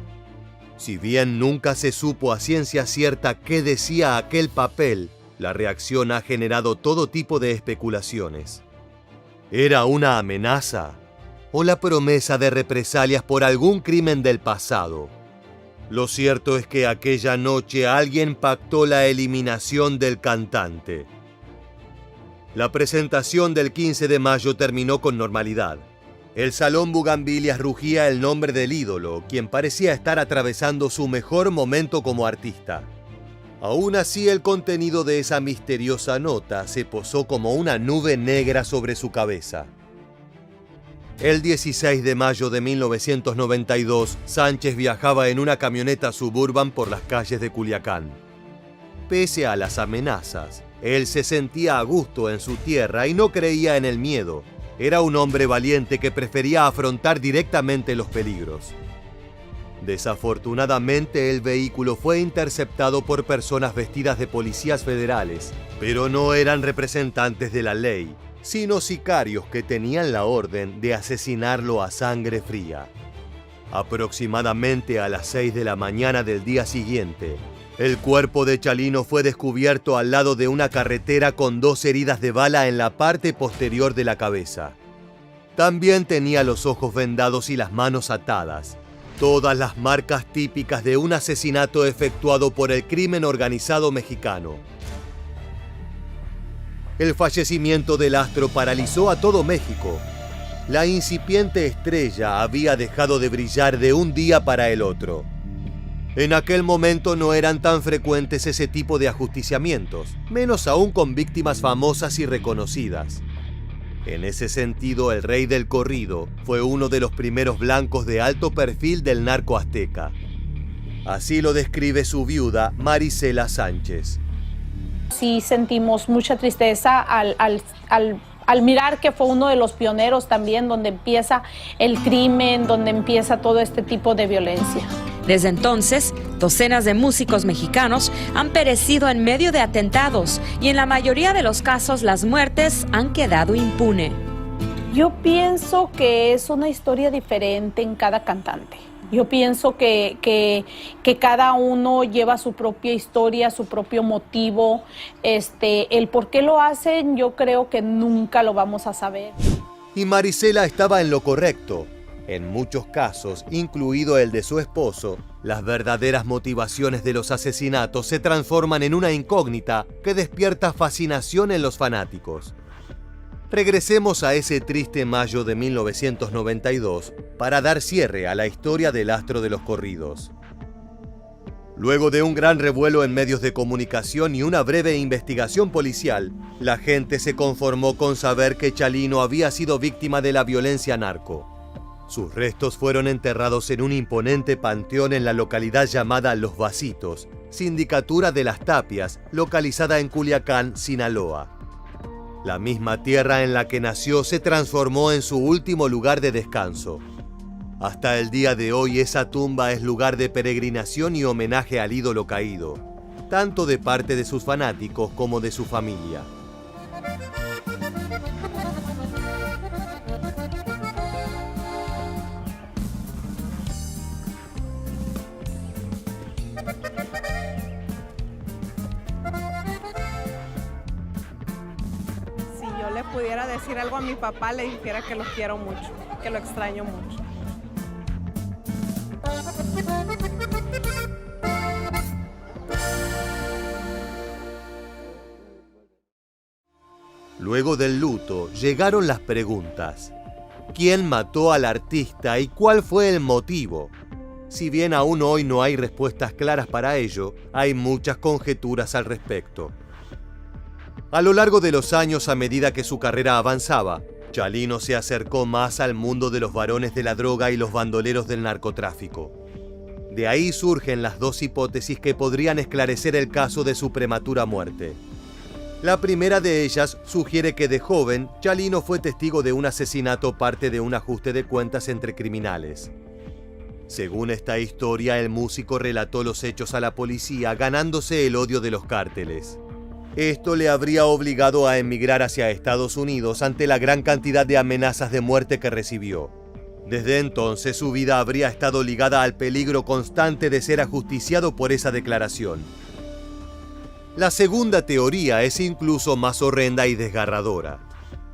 Si bien nunca se supo a ciencia cierta qué decía aquel papel, la reacción ha generado todo tipo de especulaciones. ¿Era una amenaza o la promesa de represalias por algún crimen del pasado? Lo cierto es que aquella noche alguien pactó la eliminación del cantante. La presentación del 15 de mayo terminó con normalidad. El Salón Bugambilias rugía el nombre del ídolo, quien parecía estar atravesando su mejor momento como artista. Aún así, el contenido de esa misteriosa nota se posó como una nube negra sobre su cabeza. El 16 de mayo de 1992, Sánchez viajaba en una camioneta Suburban por las calles de Culiacán. Pese a las amenazas, él se sentía a gusto en su tierra y no creía en el miedo. Era un hombre valiente que prefería afrontar directamente los peligros. Desafortunadamente, el vehículo fue interceptado por personas vestidas de policías federales, pero no eran representantes de la ley, sino sicarios que tenían la orden de asesinarlo a sangre fría. Aproximadamente a las 6 de la mañana del día siguiente, el cuerpo de Chalino fue descubierto al lado de una carretera con 2 heridas de bala en la parte posterior de la cabeza. También tenía los ojos vendados y las manos atadas. Todas las marcas típicas de un asesinato efectuado por el crimen organizado mexicano. El fallecimiento del astro paralizó a todo México. La incipiente estrella había dejado de brillar de un día para el otro. En aquel momento no eran tan frecuentes ese tipo de ajusticiamientos, menos aún con víctimas famosas y reconocidas. En ese sentido, el rey del corrido fue uno de los primeros blancos de alto perfil del narco azteca. Así lo describe su viuda, Marisela Sánchez. Sí sentimos mucha tristeza al mirar que fue uno de los pioneros también, donde empieza el crimen, donde empieza todo este tipo de violencia. Desde entonces, docenas de músicos mexicanos han perecido en medio de atentados y en la mayoría de los casos las muertes han quedado impunes. Yo pienso que es una historia diferente en cada cantante. Yo pienso que cada uno lleva su propia historia, su propio motivo. El por qué lo hacen, yo creo que nunca lo vamos a saber. Y Marisela estaba en lo correcto. En muchos casos, incluido el de su esposo, las verdaderas motivaciones de los asesinatos se transforman en una incógnita que despierta fascinación en los fanáticos. Regresemos a ese triste mayo de 1992 para dar cierre a la historia del astro de los corridos. Luego de un gran revuelo en medios de comunicación y una breve investigación policial, la gente se conformó con saber que Chalino había sido víctima de la violencia narco. Sus restos fueron enterrados en un imponente panteón en la localidad llamada Los Vasitos, sindicatura de Las Tapias, localizada en Culiacán, Sinaloa. La misma tierra en la que nació se transformó en su último lugar de descanso. Hasta el día de hoy esa tumba es lugar de peregrinación y homenaje al ídolo caído, tanto de parte de sus fanáticos como de su familia. Pudiera decir algo a mi papá, le dijera que lo quiero mucho, que lo extraño mucho. Luego del luto, llegaron las preguntas. ¿Quién mató al artista y cuál fue el motivo? Si bien aún hoy no hay respuestas claras para ello, hay muchas conjeturas al respecto. A lo largo de los años, a medida que su carrera avanzaba, Chalino se acercó más al mundo de los varones de la droga y los bandoleros del narcotráfico. De ahí surgen las dos hipótesis que podrían esclarecer el caso de su prematura muerte. La primera de ellas sugiere que de joven, Chalino fue testigo de un asesinato parte de un ajuste de cuentas entre criminales. Según esta historia, el músico relató los hechos a la policía, ganándose el odio de los cárteles. Esto le habría obligado a emigrar hacia Estados Unidos ante la gran cantidad de amenazas de muerte que recibió. Desde entonces su vida habría estado ligada al peligro constante de ser ajusticiado por esa declaración. La segunda teoría es incluso más horrenda y desgarradora.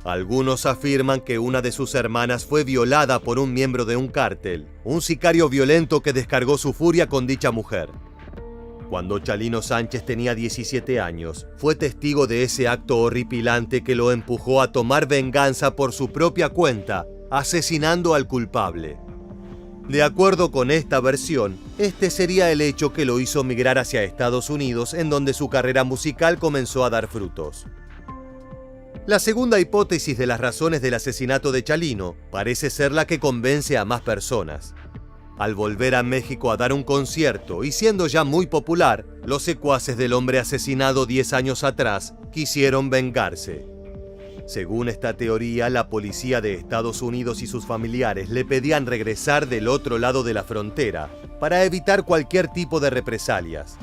Algunos afirman que una de sus hermanas fue violada por un miembro de un cártel, un sicario violento que descargó su furia con dicha mujer. Cuando Chalino Sánchez tenía 17 años, fue testigo de ese acto horripilante que lo empujó a tomar venganza por su propia cuenta, asesinando al culpable. De acuerdo con esta versión, este sería el hecho que lo hizo migrar hacia Estados Unidos, en donde su carrera musical comenzó a dar frutos. La segunda hipótesis de las razones del asesinato de Chalino parece ser la que convence a más personas. Al volver a México a dar un concierto y siendo ya muy popular, los secuaces del hombre asesinado 10 años atrás quisieron vengarse. Según esta teoría, la policía de Estados Unidos y sus familiares le pedían regresar del otro lado de la frontera para evitar cualquier tipo de represalias.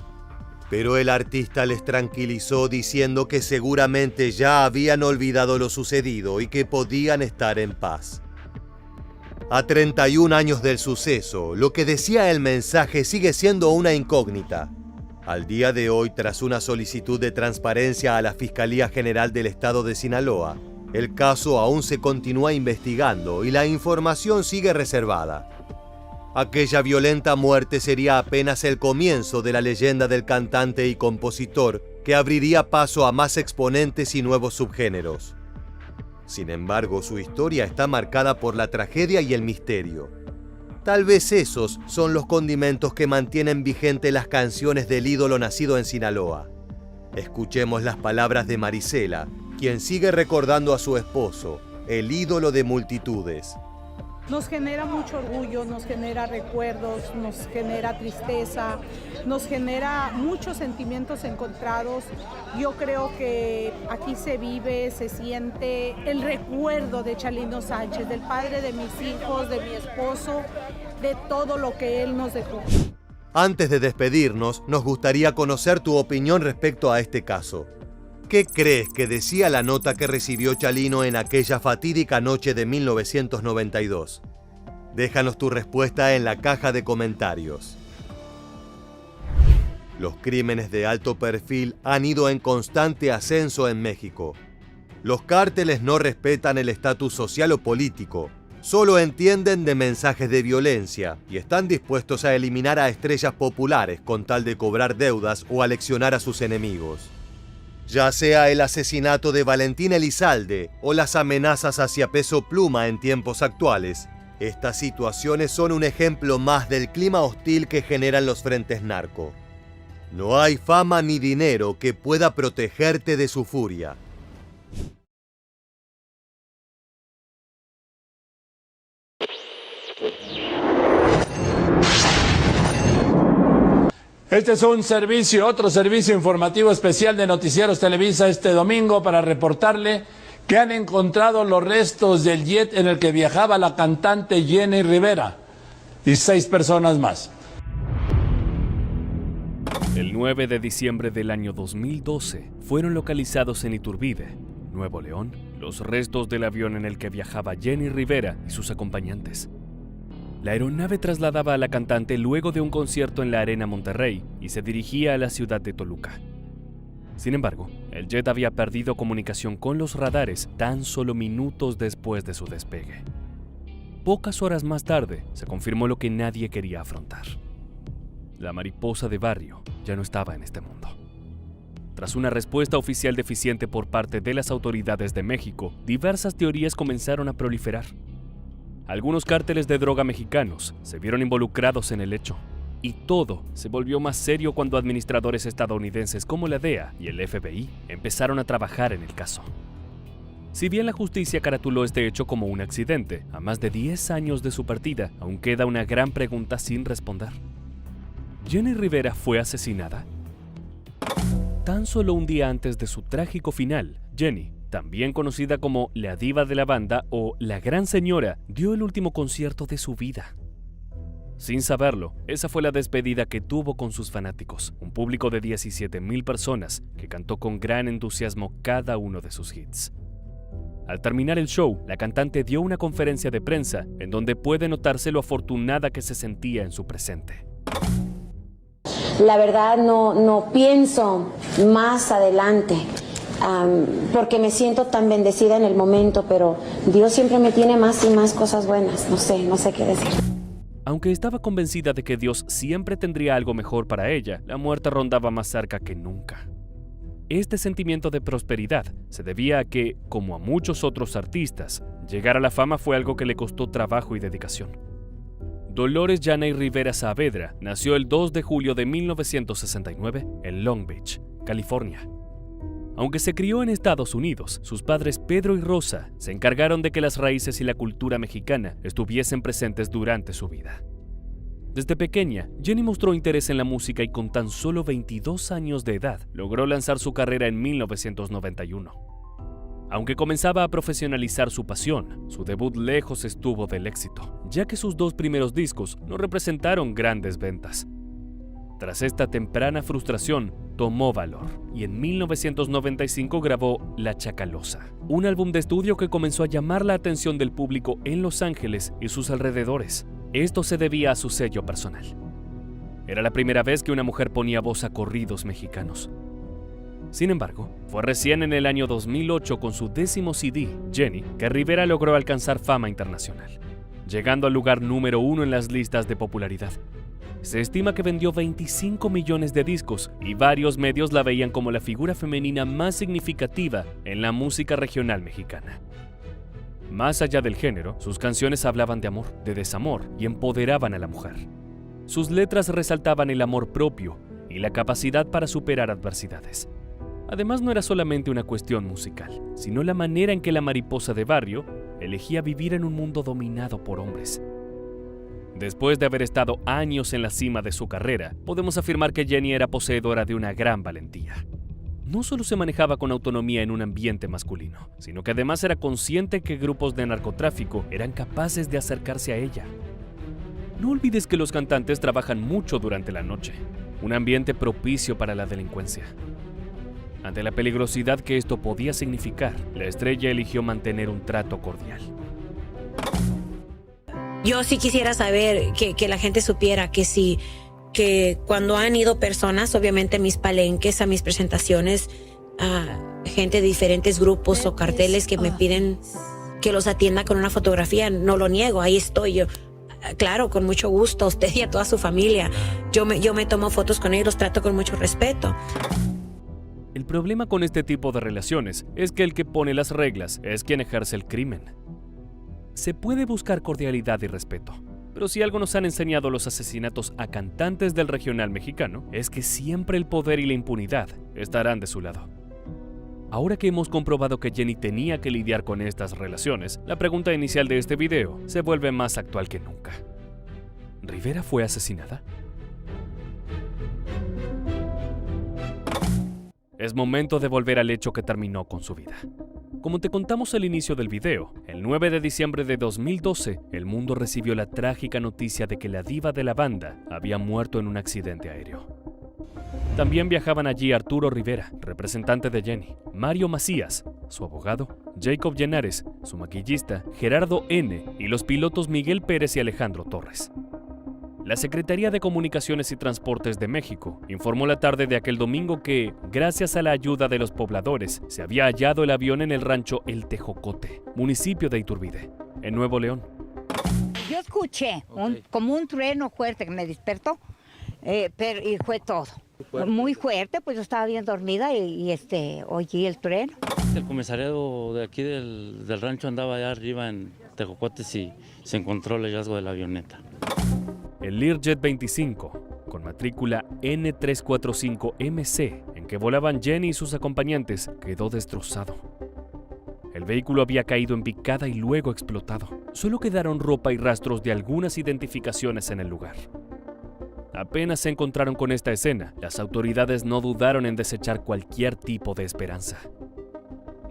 Pero el artista les tranquilizó diciendo que seguramente ya habían olvidado lo sucedido y que podían estar en paz. A 31 años del suceso, lo que decía el mensaje sigue siendo una incógnita. Al día de hoy, tras una solicitud de transparencia a la Fiscalía General del Estado de Sinaloa, el caso aún se continúa investigando y la información sigue reservada. Aquella violenta muerte sería apenas el comienzo de la leyenda del cantante y compositor que abriría paso a más exponentes y nuevos subgéneros. Sin embargo, su historia está marcada por la tragedia y el misterio. Tal vez esos son los condimentos que mantienen vigente las canciones del ídolo nacido en Sinaloa. Escuchemos las palabras de Marisela, quien sigue recordando a su esposo, el ídolo de multitudes. Nos genera mucho orgullo, nos genera recuerdos, nos genera tristeza, nos genera muchos sentimientos encontrados. Yo creo que aquí se vive, se siente el recuerdo de Chalino Sánchez, del padre de mis hijos, de mi esposo, de todo lo que él nos dejó. Antes de despedirnos, nos gustaría conocer tu opinión respecto a este caso. ¿Qué crees que decía la nota que recibió Chalino en aquella fatídica noche de 1992? Déjanos tu respuesta en la caja de comentarios. Los crímenes de alto perfil han ido en constante ascenso en México. Los cárteles no respetan el estatus social o político. Solo entienden de mensajes de violencia y están dispuestos a eliminar a estrellas populares con tal de cobrar deudas o aleccionar a sus enemigos. Ya sea el asesinato de Valentín Elizalde o las amenazas hacia Peso Pluma en tiempos actuales, estas situaciones son un ejemplo más del clima hostil que generan los frentes narco. No hay fama ni dinero que pueda protegerte de su furia. Este es otro servicio informativo especial de Noticieros Televisa este domingo para reportarle que han encontrado los restos del jet en el que viajaba la cantante Jenny Rivera y 6 personas más. El 9 de diciembre del año 2012 fueron localizados en Iturbide, Nuevo León, los restos del avión en el que viajaba Jenny Rivera y sus acompañantes. La aeronave trasladaba a la cantante luego de un concierto en la Arena Monterrey y se dirigía a la ciudad de Toluca. Sin embargo, el jet había perdido comunicación con los radares tan solo minutos después de su despegue. Pocas horas más tarde, se confirmó lo que nadie quería afrontar. La mariposa de Barrio ya no estaba en este mundo. Tras una respuesta oficial deficiente por parte de las autoridades de México, diversas teorías comenzaron a proliferar. Algunos cárteles de droga mexicanos se vieron involucrados en el hecho, y todo se volvió más serio cuando administradores estadounidenses como la DEA y el FBI empezaron a trabajar en el caso. Si bien la justicia caratuló este hecho como un accidente, a más de 10 años de su partida, aún queda una gran pregunta sin responder. ¿Jenny Rivera fue asesinada? Tan solo un día antes de su trágico final, Jenny, también conocida como la diva de la banda o la gran señora, dio el último concierto de su vida. Sin saberlo, esa fue la despedida que tuvo con sus fanáticos, un público de 17,000 personas que cantó con gran entusiasmo cada uno de sus hits. Al terminar el show, la cantante dio una conferencia de prensa en donde puede notarse lo afortunada que se sentía en su presente. La verdad no pienso más adelante. Porque me siento tan bendecida en el momento, pero Dios siempre me tiene más y más cosas buenas. No sé qué decir. Aunque estaba convencida de que Dios siempre tendría algo mejor para ella, la muerte rondaba más cerca que nunca. Este sentimiento de prosperidad se debía a que, como a muchos otros artistas, llegar a la fama fue algo que le costó trabajo y dedicación. Dolores Yaney Rivera Saavedra nació el 2 de julio de 1969 en Long Beach, California. Aunque se crió en Estados Unidos, sus padres Pedro y Rosa se encargaron de que las raíces y la cultura mexicana estuviesen presentes durante su vida. Desde pequeña, Jenny mostró interés en la música y con tan solo 22 años de edad logró lanzar su carrera en 1991. Aunque comenzaba a profesionalizar su pasión, su debut lejos estuvo del éxito, ya que sus 2 primeros discos no representaron grandes ventas. Tras esta temprana frustración, tomó valor y en 1995 grabó La Chacalosa, un álbum de estudio que comenzó a llamar la atención del público en Los Ángeles y sus alrededores. Esto se debía a su sello personal. Era la primera vez que una mujer ponía voz a corridos mexicanos. Sin embargo, fue recién en el año 2008 con su 10º CD, Jenny, que Rivera logró alcanzar fama internacional, llegando al lugar número 1 en las listas de popularidad. Se estima que vendió 25 millones de discos y varios medios la veían como la figura femenina más significativa en la música regional mexicana. Más allá del género, sus canciones hablaban de amor, de desamor y empoderaban a la mujer. Sus letras resaltaban el amor propio y la capacidad para superar adversidades. Además, no era solamente una cuestión musical, sino la manera en que la mariposa de Barrio elegía vivir en un mundo dominado por hombres. Después de haber estado años en la cima de su carrera, podemos afirmar que Jenny era poseedora de una gran valentía. No solo se manejaba con autonomía en un ambiente masculino, sino que además era consciente que grupos de narcotráfico eran capaces de acercarse a ella. No olvides que los cantantes trabajan mucho durante la noche, un ambiente propicio para la delincuencia. Ante la peligrosidad que esto podía significar, la estrella eligió mantener un trato cordial. Yo sí quisiera saber que la gente supiera que cuando han ido personas, obviamente a mis palenques, a mis presentaciones, a gente de diferentes grupos o carteles que me piden que los atienda con una fotografía, no lo niego, ahí estoy yo. Claro, con mucho gusto, a usted y a toda su familia. Yo me tomo fotos con ellos, los trato con mucho respeto. El problema con este tipo de relaciones es que el que pone las reglas es quien ejerce el crimen. Se puede buscar cordialidad y respeto, pero si algo nos han enseñado los asesinatos a cantantes del regional mexicano, es que siempre el poder y la impunidad estarán de su lado. Ahora que hemos comprobado que Jenny tenía que lidiar con estas relaciones, la pregunta inicial de este video se vuelve más actual que nunca. ¿Rivera fue asesinada? Es momento de volver al hecho que terminó con su vida. Como te contamos al inicio del video, el 9 de diciembre de 2012, el mundo recibió la trágica noticia de que la diva de la banda había muerto en un accidente aéreo. También viajaban allí Arturo Rivera, representante de Jenny, Mario Macías, su abogado, Jacob Llenares, su maquillista, Gerardo N. y los pilotos Miguel Pérez y Alejandro Torres. La Secretaría de Comunicaciones y Transportes de México informó la tarde de aquel domingo que, gracias a la ayuda de los pobladores, se había hallado el avión en el rancho El Tejocote, municipio de Iturbide, en Nuevo León. Yo escuché como un trueno fuerte que me despertó, y fue todo. Muy fuerte, pues yo estaba bien dormida y oí el trueno. El comisariado de aquí del rancho andaba allá arriba en Tejocotes y se encontró el hallazgo de la avioneta. El Learjet 25, con matrícula N345MC, en que volaban Jenny y sus acompañantes, quedó destrozado. El vehículo había caído en picada y luego explotado. Solo quedaron ropa y rastros de algunas identificaciones en el lugar. Apenas se encontraron con esta escena, las autoridades no dudaron en desechar cualquier tipo de esperanza.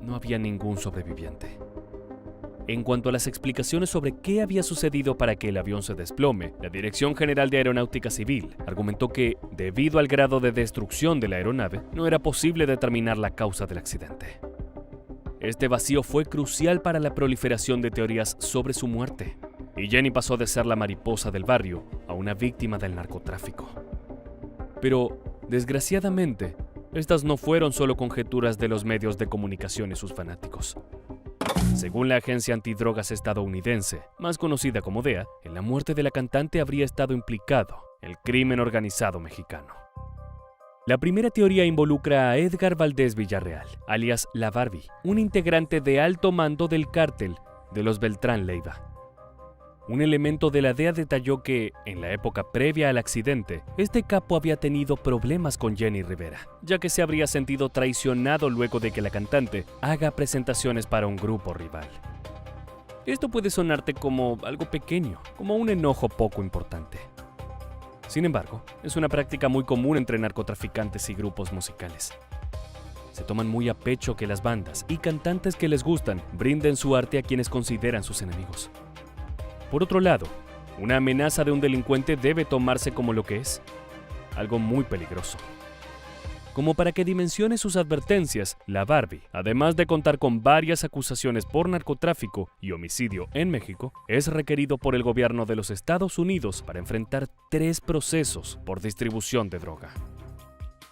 No había ningún sobreviviente. En cuanto a las explicaciones sobre qué había sucedido para que el avión se desplome, la Dirección General de Aeronáutica Civil argumentó que, debido al grado de destrucción de la aeronave, no era posible determinar la causa del accidente. Este vacío fue crucial para la proliferación de teorías sobre su muerte, y Jenny pasó de ser la mariposa del barrio a una víctima del narcotráfico. Pero, desgraciadamente, estas no fueron solo conjeturas de los medios de comunicación y sus fanáticos. Según la agencia antidrogas estadounidense, más conocida como DEA, en la muerte de la cantante habría estado implicado el crimen organizado mexicano. La primera teoría involucra a Edgar Valdés Villarreal, alias La Barbie, un integrante de alto mando del cártel de los Beltrán Leiva. Un elemento de la DEA detalló que, en la época previa al accidente, este capo había tenido problemas con Jenny Rivera, ya que se habría sentido traicionado luego de que la cantante haga presentaciones para un grupo rival. Esto puede sonarte como algo pequeño, como un enojo poco importante. Sin embargo, es una práctica muy común entre narcotraficantes y grupos musicales. Se toman muy a pecho que las bandas y cantantes que les gustan brinden su arte a quienes consideran sus enemigos. Por otro lado, una amenaza de un delincuente debe tomarse como lo que es, algo muy peligroso. Como para que dimensione sus advertencias, la Barbie, además de contar con varias acusaciones por narcotráfico y homicidio en México, es requerido por el gobierno de los Estados Unidos para enfrentar 3 procesos por distribución de droga.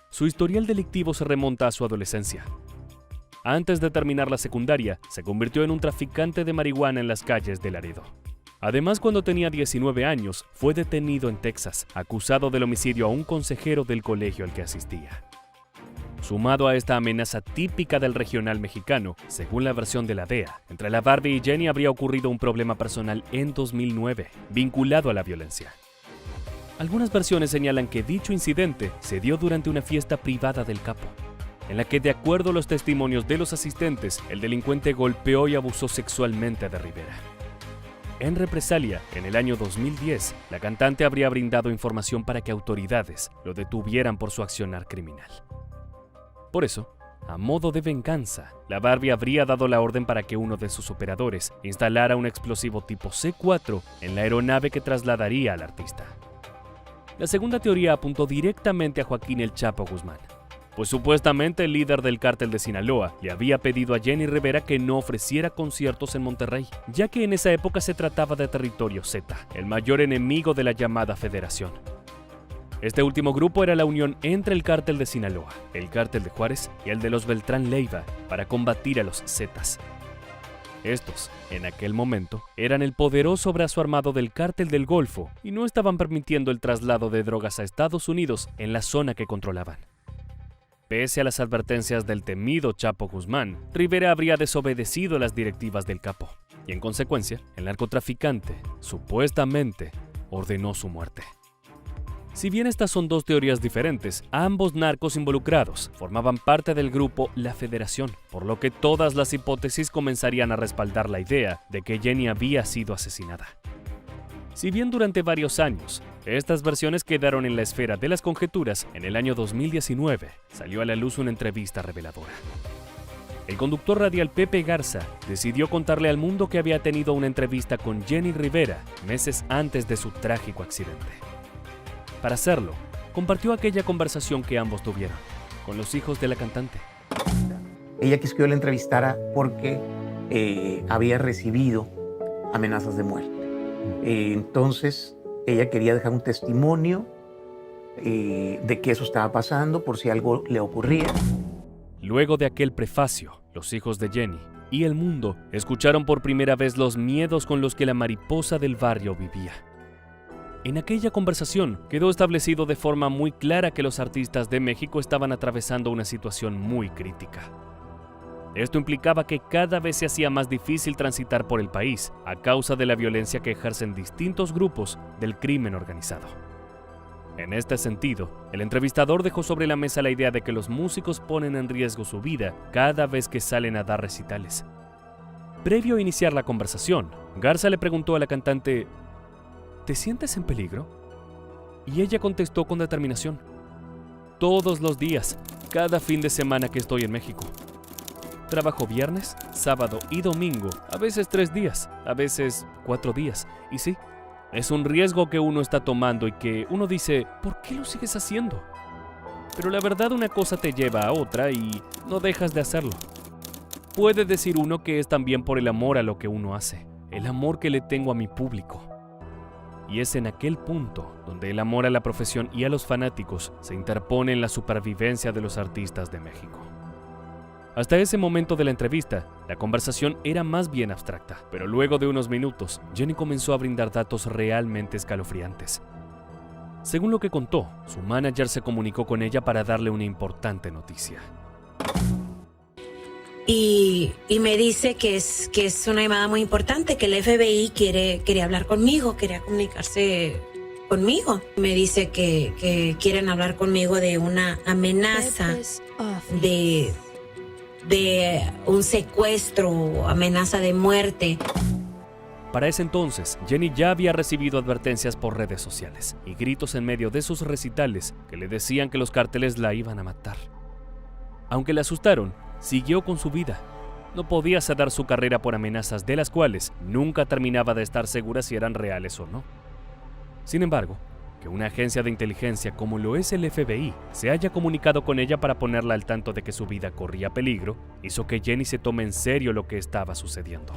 Su historial delictivo se remonta a su adolescencia. Antes de terminar la secundaria, se convirtió en un traficante de marihuana en las calles de Laredo. Además, cuando tenía 19 años, fue detenido en Texas, acusado del homicidio a un consejero del colegio al que asistía. Sumado a esta amenaza típica del regional mexicano, según la versión de la DEA, entre la Barbie y Jenny habría ocurrido un problema personal en 2009, vinculado a la violencia. Algunas versiones señalan que dicho incidente se dio durante una fiesta privada del capo, en la que, de acuerdo a los testimonios de los asistentes, el delincuente golpeó y abusó sexualmente de Rivera. En represalia, en el año 2010, la cantante habría brindado información para que autoridades lo detuvieran por su accionar criminal. Por eso, a modo de venganza, la Barbie habría dado la orden para que uno de sus operadores instalara un explosivo tipo C4 en la aeronave que trasladaría al artista. La segunda teoría apuntó directamente a Joaquín El Chapo Guzmán, pues supuestamente el líder del cártel de Sinaloa le había pedido a Jenny Rivera que no ofreciera conciertos en Monterrey, ya que en esa época se trataba de Territorio Z, el mayor enemigo de la llamada Federación. Este último grupo era la unión entre el cártel de Sinaloa, el cártel de Juárez y el de los Beltrán Leiva para combatir a los Zetas. Estos, en aquel momento, eran el poderoso brazo armado del Cártel del Golfo y no estaban permitiendo el traslado de drogas a Estados Unidos en la zona que controlaban. Pese a las advertencias del temido Chapo Guzmán, Rivera habría desobedecido las directivas del capo y, en consecuencia, el narcotraficante, supuestamente, ordenó su muerte. Si bien estas son dos teorías diferentes, ambos narcos involucrados formaban parte del grupo La Federación, por lo que todas las hipótesis comenzarían a respaldar la idea de que Jenny había sido asesinada. Si bien durante varios años, estas versiones quedaron en la esfera de las conjeturas, en el año 2019 salió a la luz una entrevista reveladora. El conductor radial Pepe Garza decidió contarle al mundo que había tenido una entrevista con Jenny Rivera meses antes de su trágico accidente. Para hacerlo, compartió aquella conversación que ambos tuvieron con los hijos de la cantante. Ella quiso que yo la entrevistara porque había recibido amenazas de muerte. Entonces, ella quería dejar un testimonio de que eso estaba pasando por si algo le ocurría. Luego de aquel prefacio, los hijos de Jenny y el mundo escucharon por primera vez los miedos con los que la mariposa del barrio vivía. En aquella conversación quedó establecido de forma muy clara que los artistas de México estaban atravesando una situación muy crítica. Esto implicaba que cada vez se hacía más difícil transitar por el país a causa de la violencia que ejercen distintos grupos del crimen organizado. En este sentido, el entrevistador dejó sobre la mesa la idea de que los músicos ponen en riesgo su vida cada vez que salen a dar recitales. Previo a iniciar la conversación, Garza le preguntó a la cantante: ¿te sientes en peligro? Y ella contestó con determinación: todos los días, cada fin de semana que estoy en México. Trabajo viernes, sábado y domingo, a veces 3 días, a veces 4 días. Y sí, es un riesgo que uno está tomando y que uno dice, ¿por qué lo sigues haciendo? Pero la verdad, una cosa te lleva a otra y no dejas de hacerlo. Puede decir uno que es también por el amor a lo que uno hace, el amor que le tengo a mi público. Y es en aquel punto donde el amor a la profesión y a los fanáticos se interpone en la supervivencia de los artistas de México. Hasta ese momento de la entrevista, la conversación era más bien abstracta, pero luego de unos minutos, Jenny comenzó a brindar datos realmente escalofriantes. Según lo que contó, su manager se comunicó con ella para darle una importante noticia. Y me dice que es una llamada muy importante, que el FBI quiere hablar conmigo, quería comunicarse conmigo. Me dice que quieren hablar conmigo de una amenaza, de un secuestro, amenaza de muerte. Para ese entonces, Jenny ya había recibido advertencias por redes sociales y gritos en medio de sus recitales que le decían que los cárteles la iban a matar. Aunque la asustaron, siguió con su vida. No podía ceder su carrera por amenazas de las cuales nunca terminaba de estar segura si eran reales o no. Sin embargo, que una agencia de inteligencia como lo es el FBI se haya comunicado con ella para ponerla al tanto de que su vida corría peligro, hizo que Jenny se tome en serio lo que estaba sucediendo.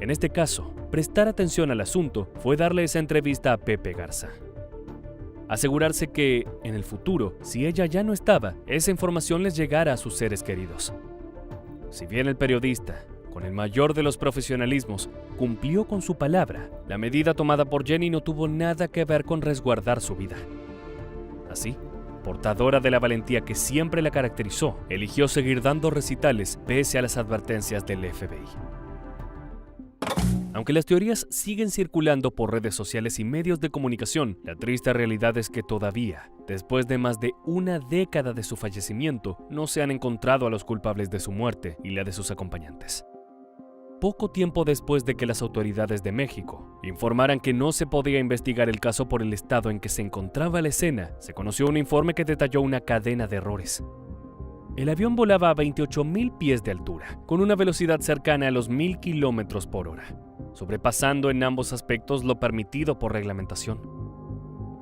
En este caso, prestar atención al asunto fue darle esa entrevista a Pepe Garza. Asegurarse que, en el futuro, si ella ya no estaba, esa información les llegara a sus seres queridos. Si bien el periodista, con el mayor de los profesionalismos, cumplió con su palabra, la medida tomada por Jenny no tuvo nada que ver con resguardar su vida. Así, portadora de la valentía que siempre la caracterizó, eligió seguir dando recitales pese a las advertencias del FBI. Aunque las teorías siguen circulando por redes sociales y medios de comunicación, la triste realidad es que todavía, después de más de una década de su fallecimiento, no se han encontrado a los culpables de su muerte y la de sus acompañantes. Poco tiempo después de que las autoridades de México informaran que no se podía investigar el caso por el estado en que se encontraba la escena, se conoció un informe que detalló una cadena de errores. El avión volaba a 28,000 pies de altura, con una velocidad cercana a los 1,000 kilómetros por hora, sobrepasando en ambos aspectos lo permitido por reglamentación.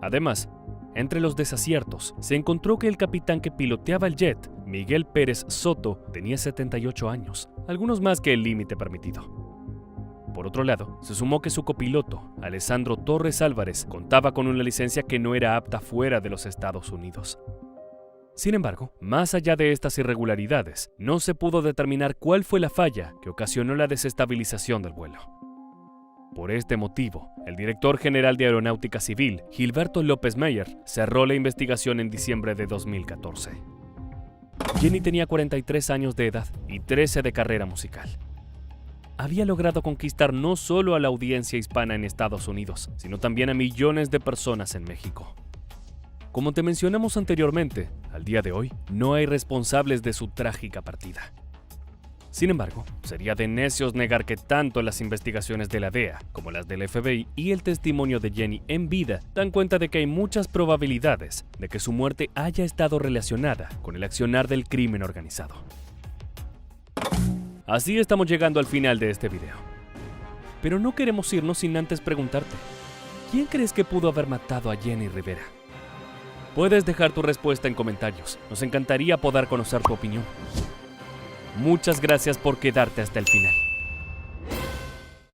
Además, entre los desaciertos, se encontró que el capitán que piloteaba el jet, Miguel Pérez Soto, tenía 78 años, algunos más que el límite permitido. Por otro lado, se sumó que su copiloto, Alessandro Torres Álvarez, contaba con una licencia que no era apta fuera de los Estados Unidos. Sin embargo, más allá de estas irregularidades, no se pudo determinar cuál fue la falla que ocasionó la desestabilización del vuelo. Por este motivo, el director general de Aeronáutica Civil, Gilberto López Meyer, cerró la investigación en diciembre de 2014. Jenny tenía 43 años de edad y 13 de carrera musical. Había logrado conquistar no solo a la audiencia hispana en Estados Unidos, sino también a millones de personas en México. Como te mencionamos anteriormente, al día de hoy no hay responsables de su trágica partida. Sin embargo, sería de necios negar que tanto las investigaciones de la DEA como las del FBI y el testimonio de Jenny en vida dan cuenta de que hay muchas probabilidades de que su muerte haya estado relacionada con el accionar del crimen organizado. Así estamos llegando al final de este video. Pero no queremos irnos sin antes preguntarte, ¿quién crees que pudo haber matado a Jenny Rivera? Puedes dejar tu respuesta en comentarios, nos encantaría poder conocer tu opinión. Muchas gracias por quedarte hasta el final.